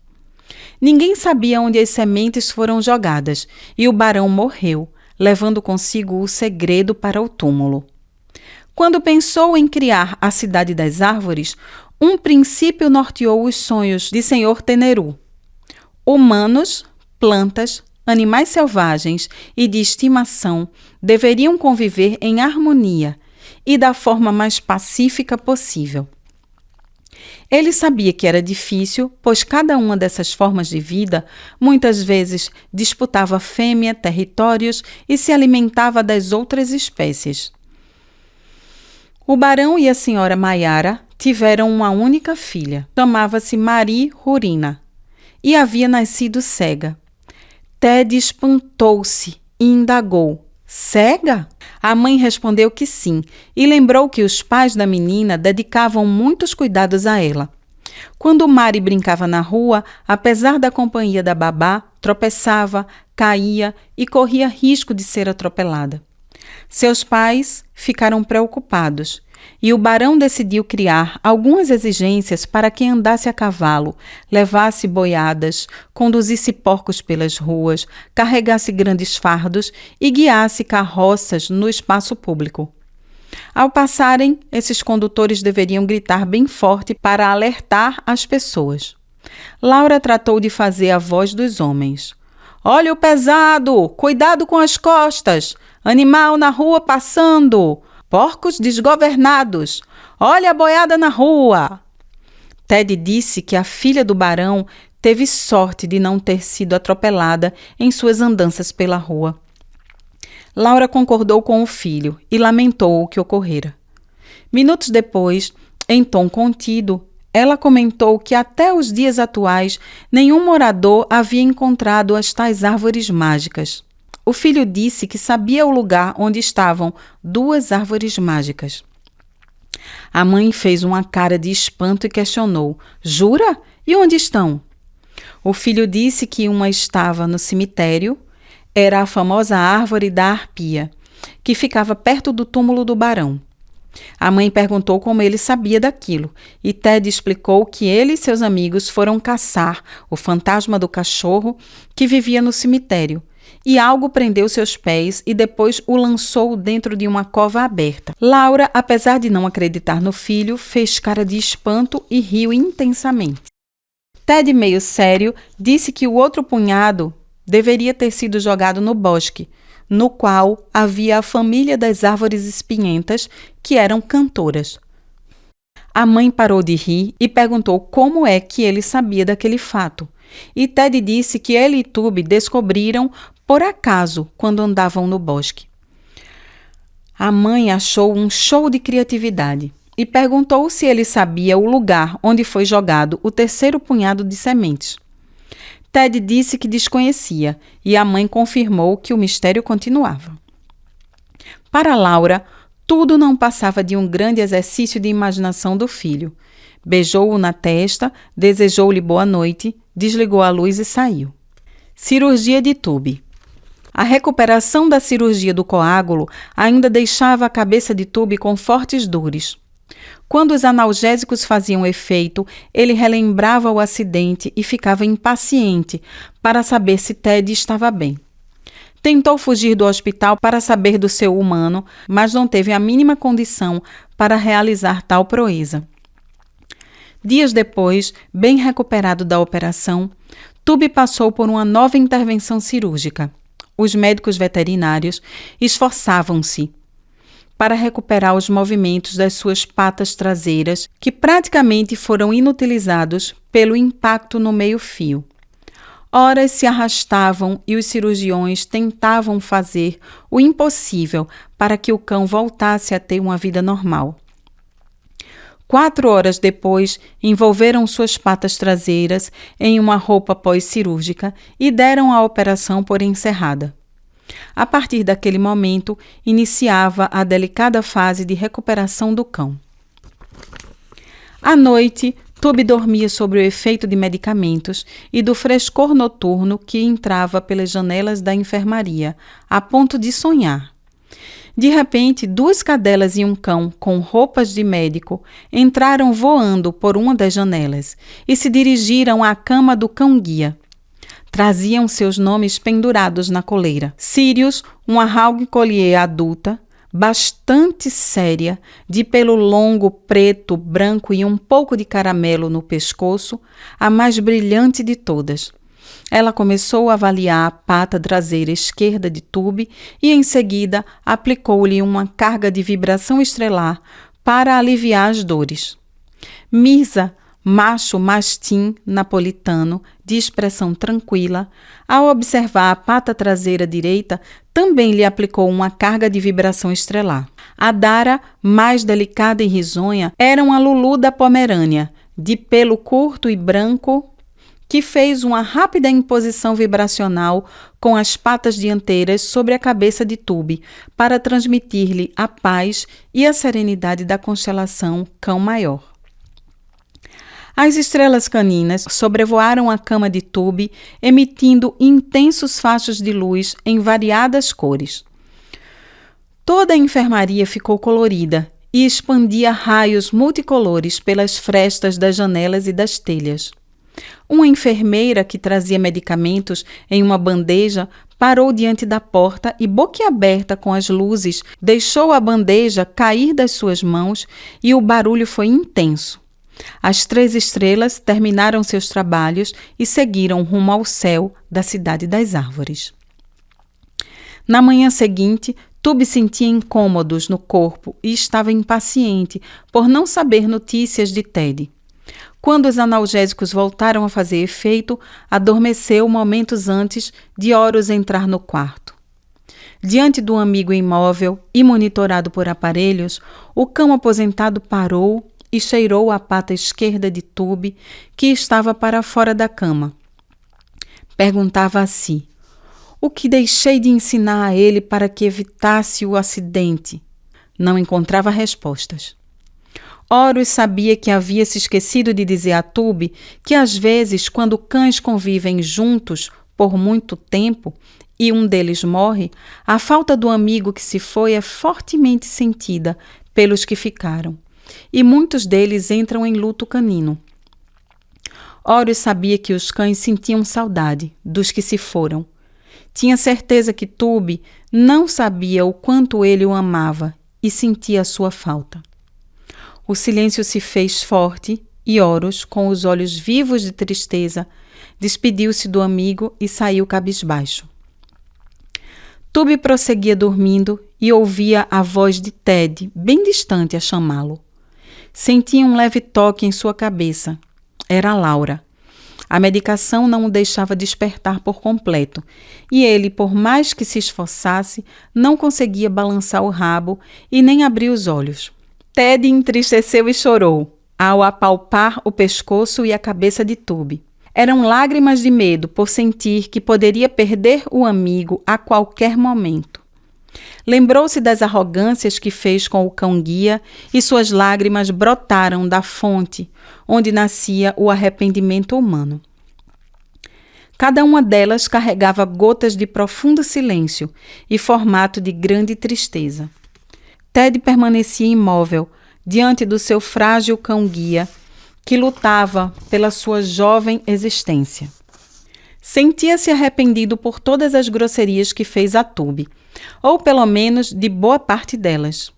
Ninguém sabia onde as sementes foram jogadas e o barão morreu, levando consigo o segredo para o túmulo. Quando pensou em criar a Cidade das Árvores, um princípio norteou os sonhos de Senhor Teneru. Humanos, plantas, animais selvagens e de estimação deveriam conviver em harmonia e da forma mais pacífica possível. Ele sabia que era difícil, pois cada uma dessas formas de vida muitas vezes disputava fêmea, territórios e se alimentava das outras espécies. O barão e a senhora Mayara tiveram uma única filha, chamava-se Marie Rurina, e havia nascido cega. Ted espantou-se e indagou: cega? A mãe respondeu que sim, e lembrou que os pais da menina dedicavam muitos cuidados a ela. Quando Mari brincava na rua, apesar da companhia da babá, tropeçava, caía e corria risco de ser atropelada. Seus pais ficaram preocupados e o barão decidiu criar algumas exigências para quem andasse a cavalo, levasse boiadas, conduzisse porcos pelas ruas, carregasse grandes fardos e guiasse carroças no espaço público. Ao passarem, esses condutores deveriam gritar bem forte para alertar as pessoas. Laura tratou de fazer a voz dos homens. Olha o pesado! Cuidado com as costas! Animal na rua passando! Porcos desgovernados! Olha a boiada na rua! Ted disse que a filha do barão teve sorte de não ter sido atropelada em suas andanças pela rua. Laura concordou com o filho e lamentou o que ocorrera. Minutos depois, em tom contido, ela comentou que até os dias atuais nenhum morador havia encontrado as tais árvores mágicas. O filho disse que sabia o lugar onde estavam 2 árvores mágicas. A mãe fez uma cara de espanto e questionou: Jura? E onde estão? O filho disse que uma estava no cemitério, era a famosa árvore da arpia, que ficava perto do túmulo do barão. A mãe perguntou como ele sabia daquilo, e Ted explicou que ele e seus amigos foram caçar o fantasma do cachorro que vivia no cemitério, e algo prendeu seus pés e depois o lançou dentro de uma cova aberta. Laura, apesar de não acreditar no filho, fez cara de espanto e riu intensamente. Ted, meio sério, disse que o outro punhado deveria ter sido jogado no bosque, no qual havia a família das árvores espinhentas, que eram cantoras. A mãe parou de rir e perguntou como é que ele sabia daquele fato. E Ted disse que ele e Tubby descobriram por acaso quando andavam no bosque. A mãe achou um show de criatividade e perguntou se ele sabia o lugar onde foi jogado o terceiro punhado de sementes. Ted disse que desconhecia e a mãe confirmou que o mistério continuava. Para Laura, tudo não passava de um grande exercício de imaginação do filho. Beijou-o na testa, desejou-lhe boa noite, desligou a luz e saiu. Cirurgia de Tubby. A recuperação da cirurgia do coágulo ainda deixava a cabeça de Tubby com fortes dores. Quando os analgésicos faziam efeito, ele relembrava o acidente e ficava impaciente para saber se Ted estava bem. Tentou fugir do hospital para saber do seu humano, mas não teve a mínima condição para realizar tal proeza. Dias depois, bem recuperado da operação, Tubby passou por uma nova intervenção cirúrgica. Os médicos veterinários esforçavam-se para recuperar os movimentos das suas patas traseiras, que praticamente foram inutilizados pelo impacto no meio-fio. Horas se arrastavam e os cirurgiões tentavam fazer o impossível para que o cão voltasse a ter uma vida normal. 4 horas depois, envolveram suas patas traseiras em uma roupa pós-cirúrgica e deram a operação por encerrada. A partir daquele momento, iniciava a delicada fase de recuperação do cão. À noite, Tubby dormia sob o efeito de medicamentos e do frescor noturno que entrava pelas janelas da enfermaria, a ponto de sonhar. De repente, 2 cadelas e um cão com roupas de médico entraram voando por uma das janelas e se dirigiram à cama do cão-guia. Traziam seus nomes pendurados na coleira. Sirius, uma Hawk Collier adulta, bastante séria, de pelo longo, preto, branco e um pouco de caramelo no pescoço, a mais brilhante de todas. Ela começou a avaliar a pata traseira esquerda de Tubby e, em seguida, aplicou-lhe uma carga de vibração estrelar para aliviar as dores. Mirza, macho mastim napolitano, de expressão tranquila, ao observar a pata traseira direita, também lhe aplicou uma carga de vibração estrelar. A Dara, mais delicada e risonha, era uma Lulu da Pomerânia, de pelo curto e branco, que fez uma rápida imposição vibracional com as patas dianteiras sobre a cabeça de Tubby, para transmitir-lhe a paz e a serenidade da constelação Cão Maior. As estrelas caninas sobrevoaram a cama de Tubby, emitindo intensos fachos de luz em variadas cores. Toda a enfermaria ficou colorida e expandia raios multicolores pelas frestas das janelas e das telhas. Uma enfermeira que trazia medicamentos em uma bandeja parou diante da porta e, boquiaberta com as luzes, deixou a bandeja cair das suas mãos e o barulho foi intenso. As 3 estrelas terminaram seus trabalhos e seguiram rumo ao céu da Cidade das Árvores. Na manhã seguinte, Tube sentia incômodos no corpo e estava impaciente por não saber notícias de Ted. Quando os analgésicos voltaram a fazer efeito, adormeceu momentos antes de Horus entrar no quarto. Diante do amigo imóvel e monitorado por aparelhos, o cão aposentado parou e cheirou a pata esquerda de Tube, que estava para fora da cama. Perguntava a si: o que deixei de ensinar a ele para que evitasse o acidente? Não encontrava respostas. Horus sabia que havia se esquecido de dizer a Tube que, às vezes, quando cães convivem juntos por muito tempo e um deles morre, a falta do amigo que se foi é fortemente sentida pelos que ficaram, e muitos deles entram em luto canino. Horus sabia que os cães sentiam saudade dos que se foram. Tinha certeza que Tube não sabia o quanto ele o amava e sentia a sua falta. O silêncio se fez forte e Horus, com os olhos vivos de tristeza, despediu-se do amigo e saiu cabisbaixo. Tube prosseguia dormindo e ouvia a voz de Ted, bem distante, a chamá-lo. Sentia um leve toque em sua cabeça. Era Laura. A medicação não o deixava despertar por completo, e ele, por mais que se esforçasse, não conseguia balançar o rabo e nem abrir os olhos. Ted entristeceu e chorou, ao apalpar o pescoço e a cabeça de Tube. Eram lágrimas de medo por sentir que poderia perder o amigo a qualquer momento. Lembrou-se das arrogâncias que fez com o cão-guia e suas lágrimas brotaram da fonte onde nascia o arrependimento humano. Cada uma delas carregava gotas de profundo silêncio e formato de grande tristeza. Ted permanecia imóvel diante do seu frágil cão-guia, que lutava pela sua jovem existência. Sentia-se arrependido por todas as grosserias que fez a Tube, ou pelo menos de boa parte delas.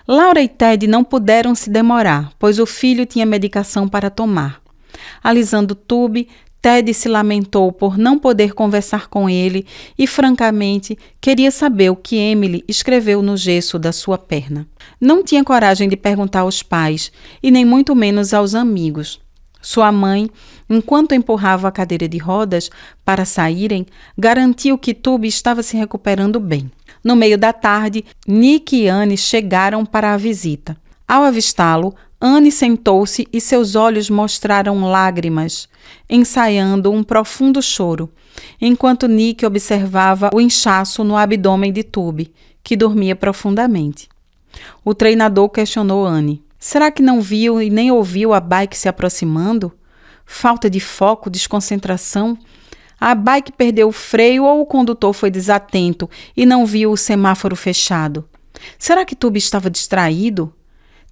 Laura e Ted não puderam se demorar, pois o filho tinha medicação para tomar. Alisando Tube, Ted se lamentou por não poder conversar com ele e, francamente, queria saber o que Emily escreveu no gesso da sua perna. Não tinha coragem de perguntar aos pais e nem muito menos aos amigos. Sua mãe, enquanto empurrava a cadeira de rodas para saírem, garantiu que Tube estava se recuperando bem. No meio da tarde, Nick e Anne chegaram para a visita. Ao avistá-lo, Anne sentou-se e seus olhos mostraram lágrimas, ensaiando um profundo choro, enquanto Nick observava o inchaço no abdômen de Tube, que dormia profundamente. O treinador questionou Anne. Será que não viu e nem ouviu a bike se aproximando? Falta de foco, desconcentração? A bike perdeu o freio ou o condutor foi desatento e não viu o semáforo fechado? Será que Tube estava distraído?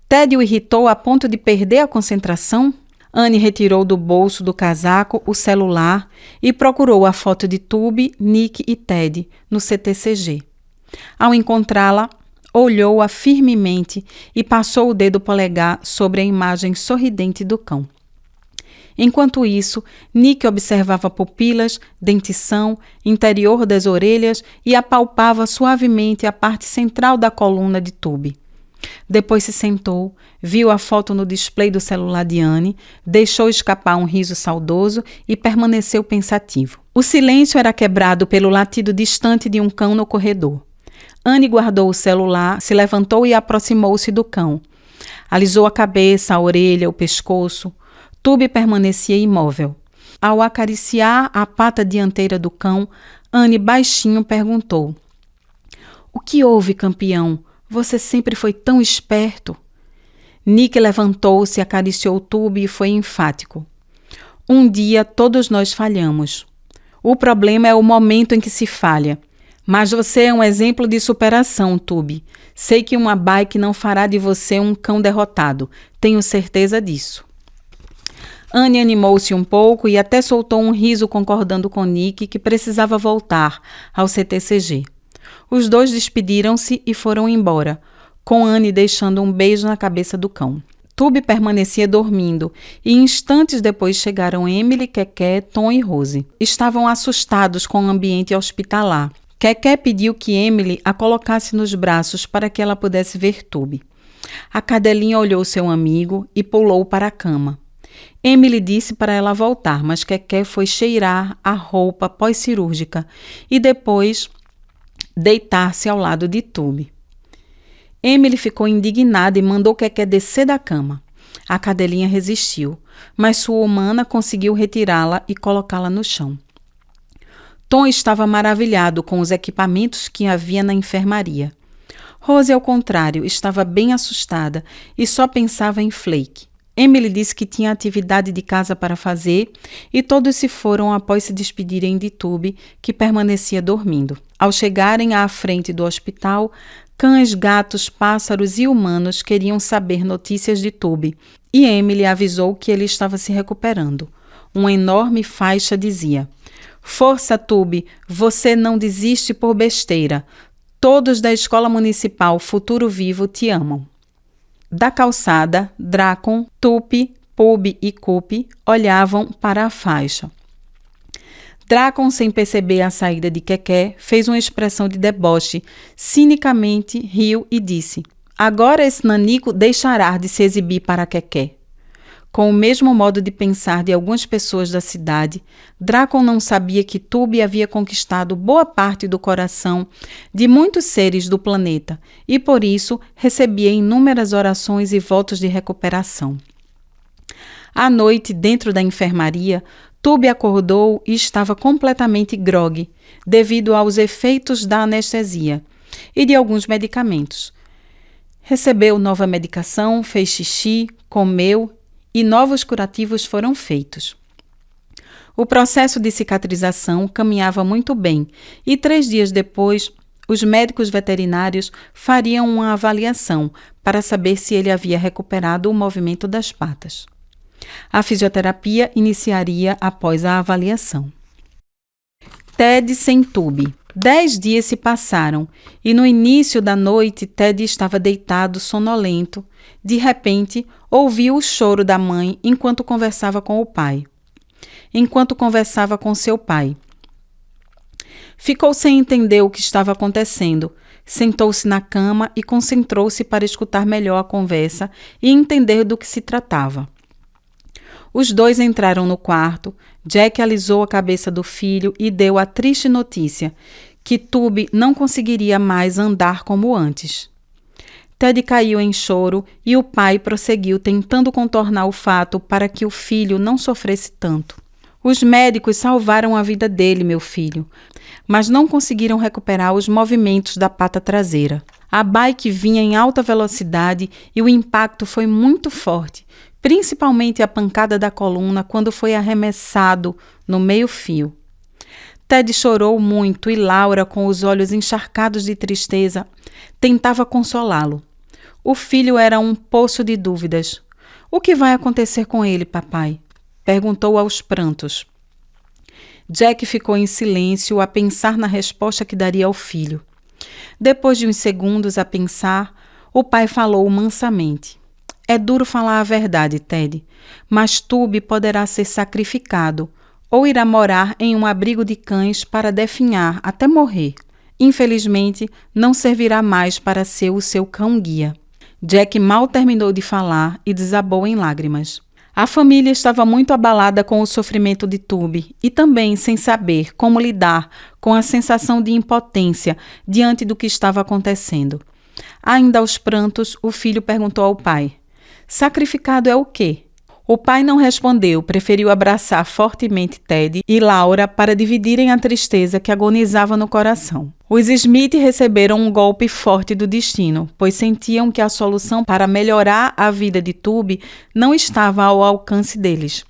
Ted o irritou a ponto de perder a concentração? Anne retirou do bolso do casaco o celular e procurou a foto de Tube, Nick e Ted no CTCG. Ao encontrá-la, olhou-a firmemente e passou o dedo polegar sobre a imagem sorridente do cão. Enquanto isso, Nick observava pupilas, dentição, interior das orelhas e apalpava suavemente a parte central da coluna de Tube. Depois se sentou, viu a foto no display do celular de Anne, deixou escapar um riso saudoso e permaneceu pensativo. O silêncio era quebrado pelo latido distante de um cão no corredor. Anne guardou o celular, se levantou e aproximou-se do cão. Alisou a cabeça, a orelha, o pescoço. Tube permanecia imóvel. Ao acariciar a pata dianteira do cão, Anne baixinho perguntou: "O que houve, campeão? Você sempre foi tão esperto." Nick levantou-se, acariciou Tube e foi enfático. "Um dia todos nós falhamos. O problema é o momento em que se falha. Mas você é um exemplo de superação, Tube. Sei que uma bike não fará de você um cão derrotado. Tenho certeza disso. Anne animou-se um pouco e até soltou um riso concordando com Nick que precisava voltar ao CTCG. Os dois despediram-se e foram embora, com Anne deixando um beijo na cabeça do cão. Tube permanecia dormindo e instantes depois chegaram Emily, Keké, Tom e Rose. Estavam assustados com o ambiente hospitalar. Keké pediu que Emily a colocasse nos braços para que ela pudesse ver Tube. A cadelinha olhou seu amigo e pulou para a cama. Emily disse para ela voltar, mas Keké foi cheirar a roupa pós-cirúrgica e depois deitar-se ao lado de Tube. Emily ficou indignada e mandou Keké descer da cama. A cadelinha resistiu, mas sua humana conseguiu retirá-la e colocá-la no chão. Tom estava maravilhado com os equipamentos que havia na enfermaria. Rose, ao contrário, estava bem assustada e só pensava em Flake. Emily disse que tinha atividade de casa para fazer e todos se foram após se despedirem de Tube, que permanecia dormindo. Ao chegarem à frente do hospital, cães, gatos, pássaros e humanos queriam saber notícias de Tube e Emily avisou que ele estava se recuperando. Uma enorme faixa dizia: "Força, Tube, você não desiste por besteira. Todos da Escola Municipal Futuro Vivo te amam." Da calçada, Drakon, Tupi, Pub e Cupi olhavam para a faixa. Drakon, sem perceber a saída de Keké, fez uma expressão de deboche, cinicamente riu e disse: "Agora esse nanico deixará de se exibir para Keké." Com o mesmo modo de pensar de algumas pessoas da cidade, Drakon não sabia que Tube havia conquistado boa parte do coração de muitos seres do planeta e, por isso, recebia inúmeras orações e votos de recuperação. À noite, dentro da enfermaria, Tube acordou e estava completamente grogue, devido aos efeitos da anestesia e de alguns medicamentos. Recebeu nova medicação, fez xixi, comeu e novos curativos foram feitos. O processo de cicatrização caminhava muito bem e 3 dias depois, os médicos veterinários fariam uma avaliação para saber se ele havia recuperado o movimento das patas. A fisioterapia iniciaria após a avaliação. Ted sem Tube. 10 dias se passaram e no início da noite Ted estava deitado sonolento. De repente, ouviu o choro da mãe enquanto conversava com o pai. Seu pai. Ficou sem entender o que estava acontecendo. Sentou-se na cama e concentrou-se para escutar melhor a conversa e entender do que se tratava. Os dois entraram no quarto. Jack alisou a cabeça do filho e deu a triste notícia que Tube não conseguiria mais andar como antes. Ted caiu em choro e o pai prosseguiu tentando contornar o fato para que o filho não sofresse tanto. Os médicos salvaram a vida dele, meu filho, mas não conseguiram recuperar os movimentos da pata traseira. A bike vinha em alta velocidade e o impacto foi muito forte, principalmente a pancada da coluna quando foi arremessado no meio-fio. Ted chorou muito e Laura, com os olhos encharcados de tristeza, tentava consolá-lo. O filho era um poço de dúvidas. "O que vai acontecer com ele, papai?" perguntou aos prantos. Jack ficou em silêncio a pensar na resposta que daria ao filho. Depois de uns segundos a pensar, o pai falou mansamente: "É duro falar a verdade, Ted, mas Tube poderá ser sacrificado ou irá morar em um abrigo de cães para definhar até morrer. Infelizmente, não servirá mais para ser o seu cão-guia." Jack mal terminou de falar e desabou em lágrimas. A família estava muito abalada com o sofrimento de Tube e também sem saber como lidar com a sensação de impotência diante do que estava acontecendo. Ainda aos prantos, o filho perguntou ao pai: "Sacrificado é o quê?" O pai não respondeu, preferiu abraçar fortemente Ted e Laura para dividirem a tristeza que agonizava no coração. Os Smith receberam um golpe forte do destino, pois sentiam que a solução para melhorar a vida de Tube não estava ao alcance deles.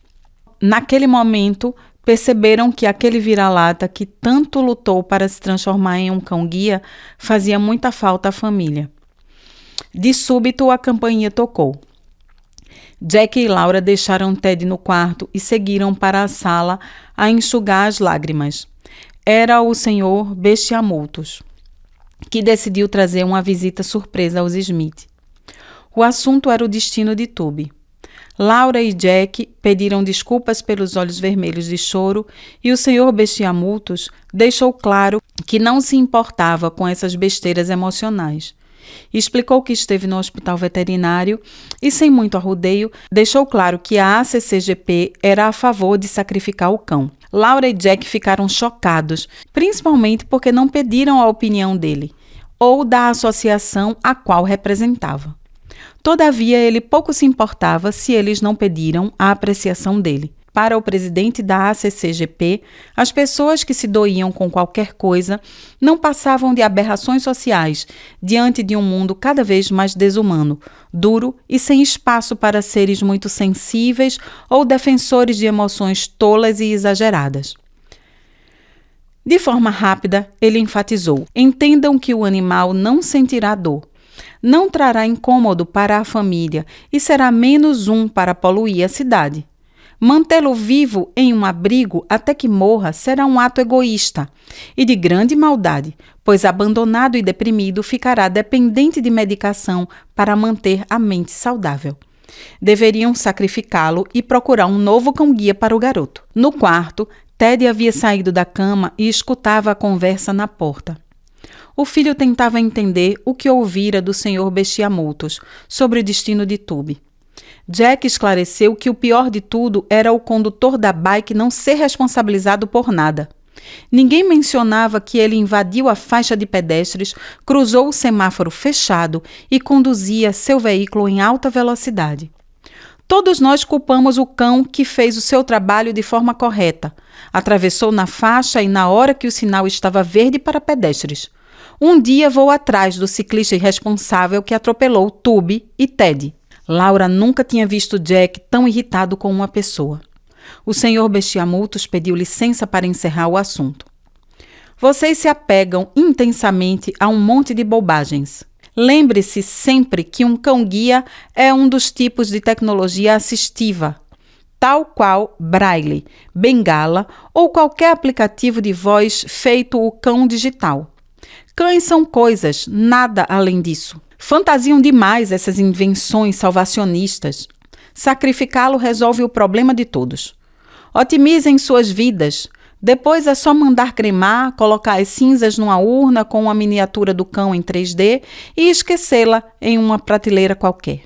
Naquele momento, perceberam que aquele vira-lata que tanto lutou para se transformar em um cão-guia fazia muita falta à família. De súbito, a campainha tocou. Jack e Laura deixaram Ted no quarto e seguiram para a sala a enxugar as lágrimas. Era o Sr. Bestiamultos, que decidiu trazer uma visita surpresa aos Smith. O assunto era o destino de Tubby. Laura e Jack pediram desculpas pelos olhos vermelhos de choro e o Sr. Bestiamultos deixou claro que não se importava com essas besteiras emocionais. Explicou que esteve no hospital veterinário e, sem muito arrodeio, deixou claro que a ACCGP era a favor de sacrificar o cão. Laura e Jack ficaram chocados, principalmente porque não pediram a opinião dele ou da associação a qual representava. Todavia, ele pouco se importava se eles não pediram a apreciação dele. Para o presidente da ACCGP, as pessoas que se doíam com qualquer coisa não passavam de aberrações sociais diante de um mundo cada vez mais desumano, duro e sem espaço para seres muito sensíveis ou defensores de emoções tolas e exageradas. De forma rápida, ele enfatizou: entendam que o animal não sentirá dor. Não trará incômodo para a família e será menos um para poluir a cidade. Mantê-lo vivo em um abrigo até que morra será um ato egoísta e de grande maldade, pois abandonado e deprimido ficará dependente de medicação para manter a mente saudável. Deveriam sacrificá-lo e procurar um novo cão-guia para o garoto. No quarto, Ted havia saído da cama e escutava a conversa na porta. O filho tentava entender o que ouvira do Sr. Bestiamultos sobre o destino de Tubby. Jack esclareceu que o pior de tudo era o condutor da bike não ser responsabilizado por nada. Ninguém mencionava que ele invadiu a faixa de pedestres, cruzou o semáforo fechado e conduzia seu veículo em alta velocidade. Todos nós culpamos o cão que fez o seu trabalho de forma correta. Atravessou na faixa e na hora que o sinal estava verde para pedestres. Um dia vou atrás do ciclista irresponsável que atropelou Tubby e Ted. Laura nunca tinha visto Jack tão irritado com uma pessoa. O Sr. Bestiamultos pediu licença para encerrar o assunto. Vocês se apegam intensamente a um monte de bobagens. Lembre-se sempre que um cão-guia é um dos tipos de tecnologia assistiva, tal qual Braille, Bengala ou qualquer aplicativo de voz feito o cão digital. Cães são coisas, nada além disso. Fantasiam demais essas invenções salvacionistas. Sacrificá-lo resolve o problema de todos. Otimizem suas vidas. Depois é só mandar cremar, colocar as cinzas numa urna com uma miniatura do cão em 3D e esquecê-la em uma prateleira qualquer.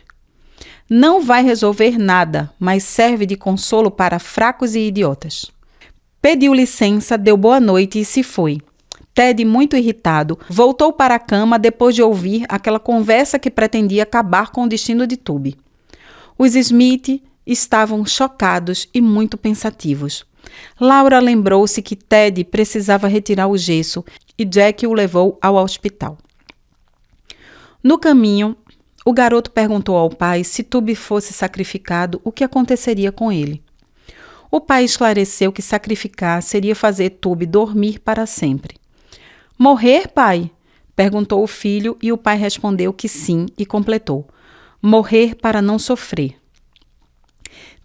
Não vai resolver nada, mas serve de consolo para fracos e idiotas. Pediu licença, deu boa noite e se foi. Ted, muito irritado, voltou para a cama depois de ouvir aquela conversa que pretendia acabar com o destino de Tubby. Os Smith estavam chocados e muito pensativos. Laura lembrou-se que Ted precisava retirar o gesso e Jack o levou ao hospital. No caminho, o garoto perguntou ao pai se Tubby fosse sacrificado, o que aconteceria com ele. O pai esclareceu que sacrificar seria fazer Tubby dormir para sempre. Morrer, pai? Perguntou o filho e o pai respondeu que sim e completou. Morrer para não sofrer.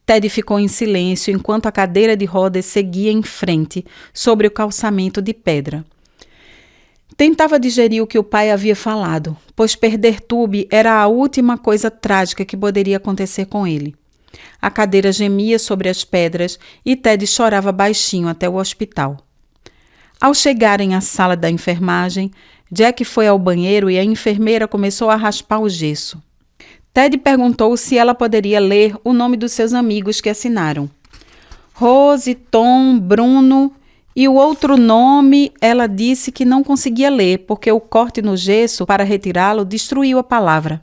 Ted ficou em silêncio enquanto a cadeira de rodas seguia em frente sobre o calçamento de pedra. Tentava digerir o que o pai havia falado, pois perder Tubby era a última coisa trágica que poderia acontecer com ele. A cadeira gemia sobre as pedras e Ted chorava baixinho até o hospital. Ao chegarem à sala da enfermagem, Jack foi ao banheiro e a enfermeira começou a raspar o gesso. Ted perguntou se ela poderia ler o nome dos seus amigos que assinaram. Rose, Tom, Bruno e o outro nome ela disse que não conseguia ler porque o corte no gesso para retirá-lo destruiu a palavra.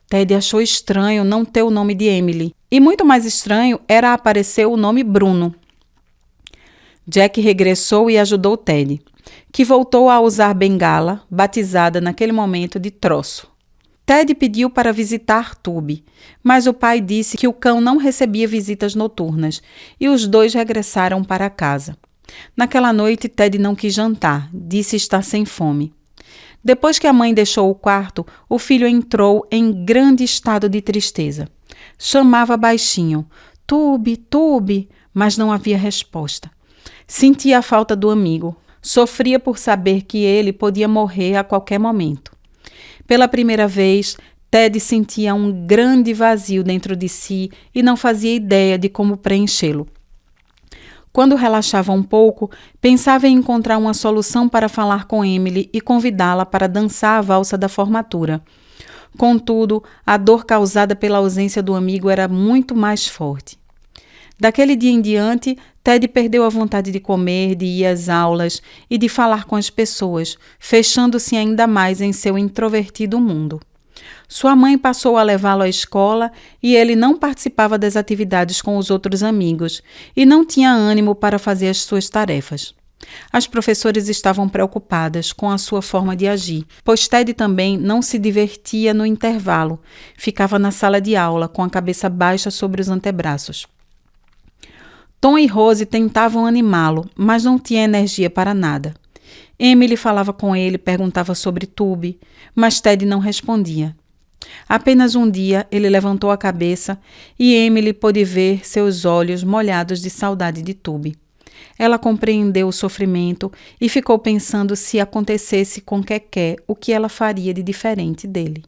Ted achou estranho não ter o nome de Emily e muito mais estranho era aparecer o nome Bruno. Jack regressou e ajudou Ted, que voltou a usar bengala, batizada naquele momento de troço. Ted pediu para visitar Tube, mas o pai disse que o cão não recebia visitas noturnas e os dois regressaram para casa. Naquela noite, Ted não quis jantar, disse estar sem fome. Depois que a mãe deixou o quarto, o filho entrou em grande estado de tristeza. Chamava baixinho, Tube, Tube, mas não havia resposta. Sentia a falta do amigo. Sofria por saber que ele podia morrer a qualquer momento. Pela primeira vez, Ted sentia um grande vazio dentro de si e não fazia ideia de como preenchê-lo. Quando relaxava um pouco, pensava em encontrar uma solução para falar com Emily e convidá-la para dançar a valsa da formatura. Contudo, a dor causada pela ausência do amigo era muito mais forte. Daquele dia em diante, Ted perdeu a vontade de comer, de ir às aulas e de falar com as pessoas, fechando-se ainda mais em seu introvertido mundo. Sua mãe passou a levá-lo à escola e ele não participava das atividades com os outros amigos e não tinha ânimo para fazer as suas tarefas. As professoras estavam preocupadas com a sua forma de agir, pois Ted também não se divertia no intervalo, ficava na sala de aula com a cabeça baixa sobre os antebraços. Tom e Rose tentavam animá-lo, mas não tinha energia para nada. Emily falava com ele, perguntava sobre Tube, mas Ted não respondia. Apenas um dia ele levantou a cabeça e Emily pôde ver seus olhos molhados de saudade de Tube. Ela compreendeu o sofrimento e ficou pensando se acontecesse com Keke o que ela faria de diferente dele.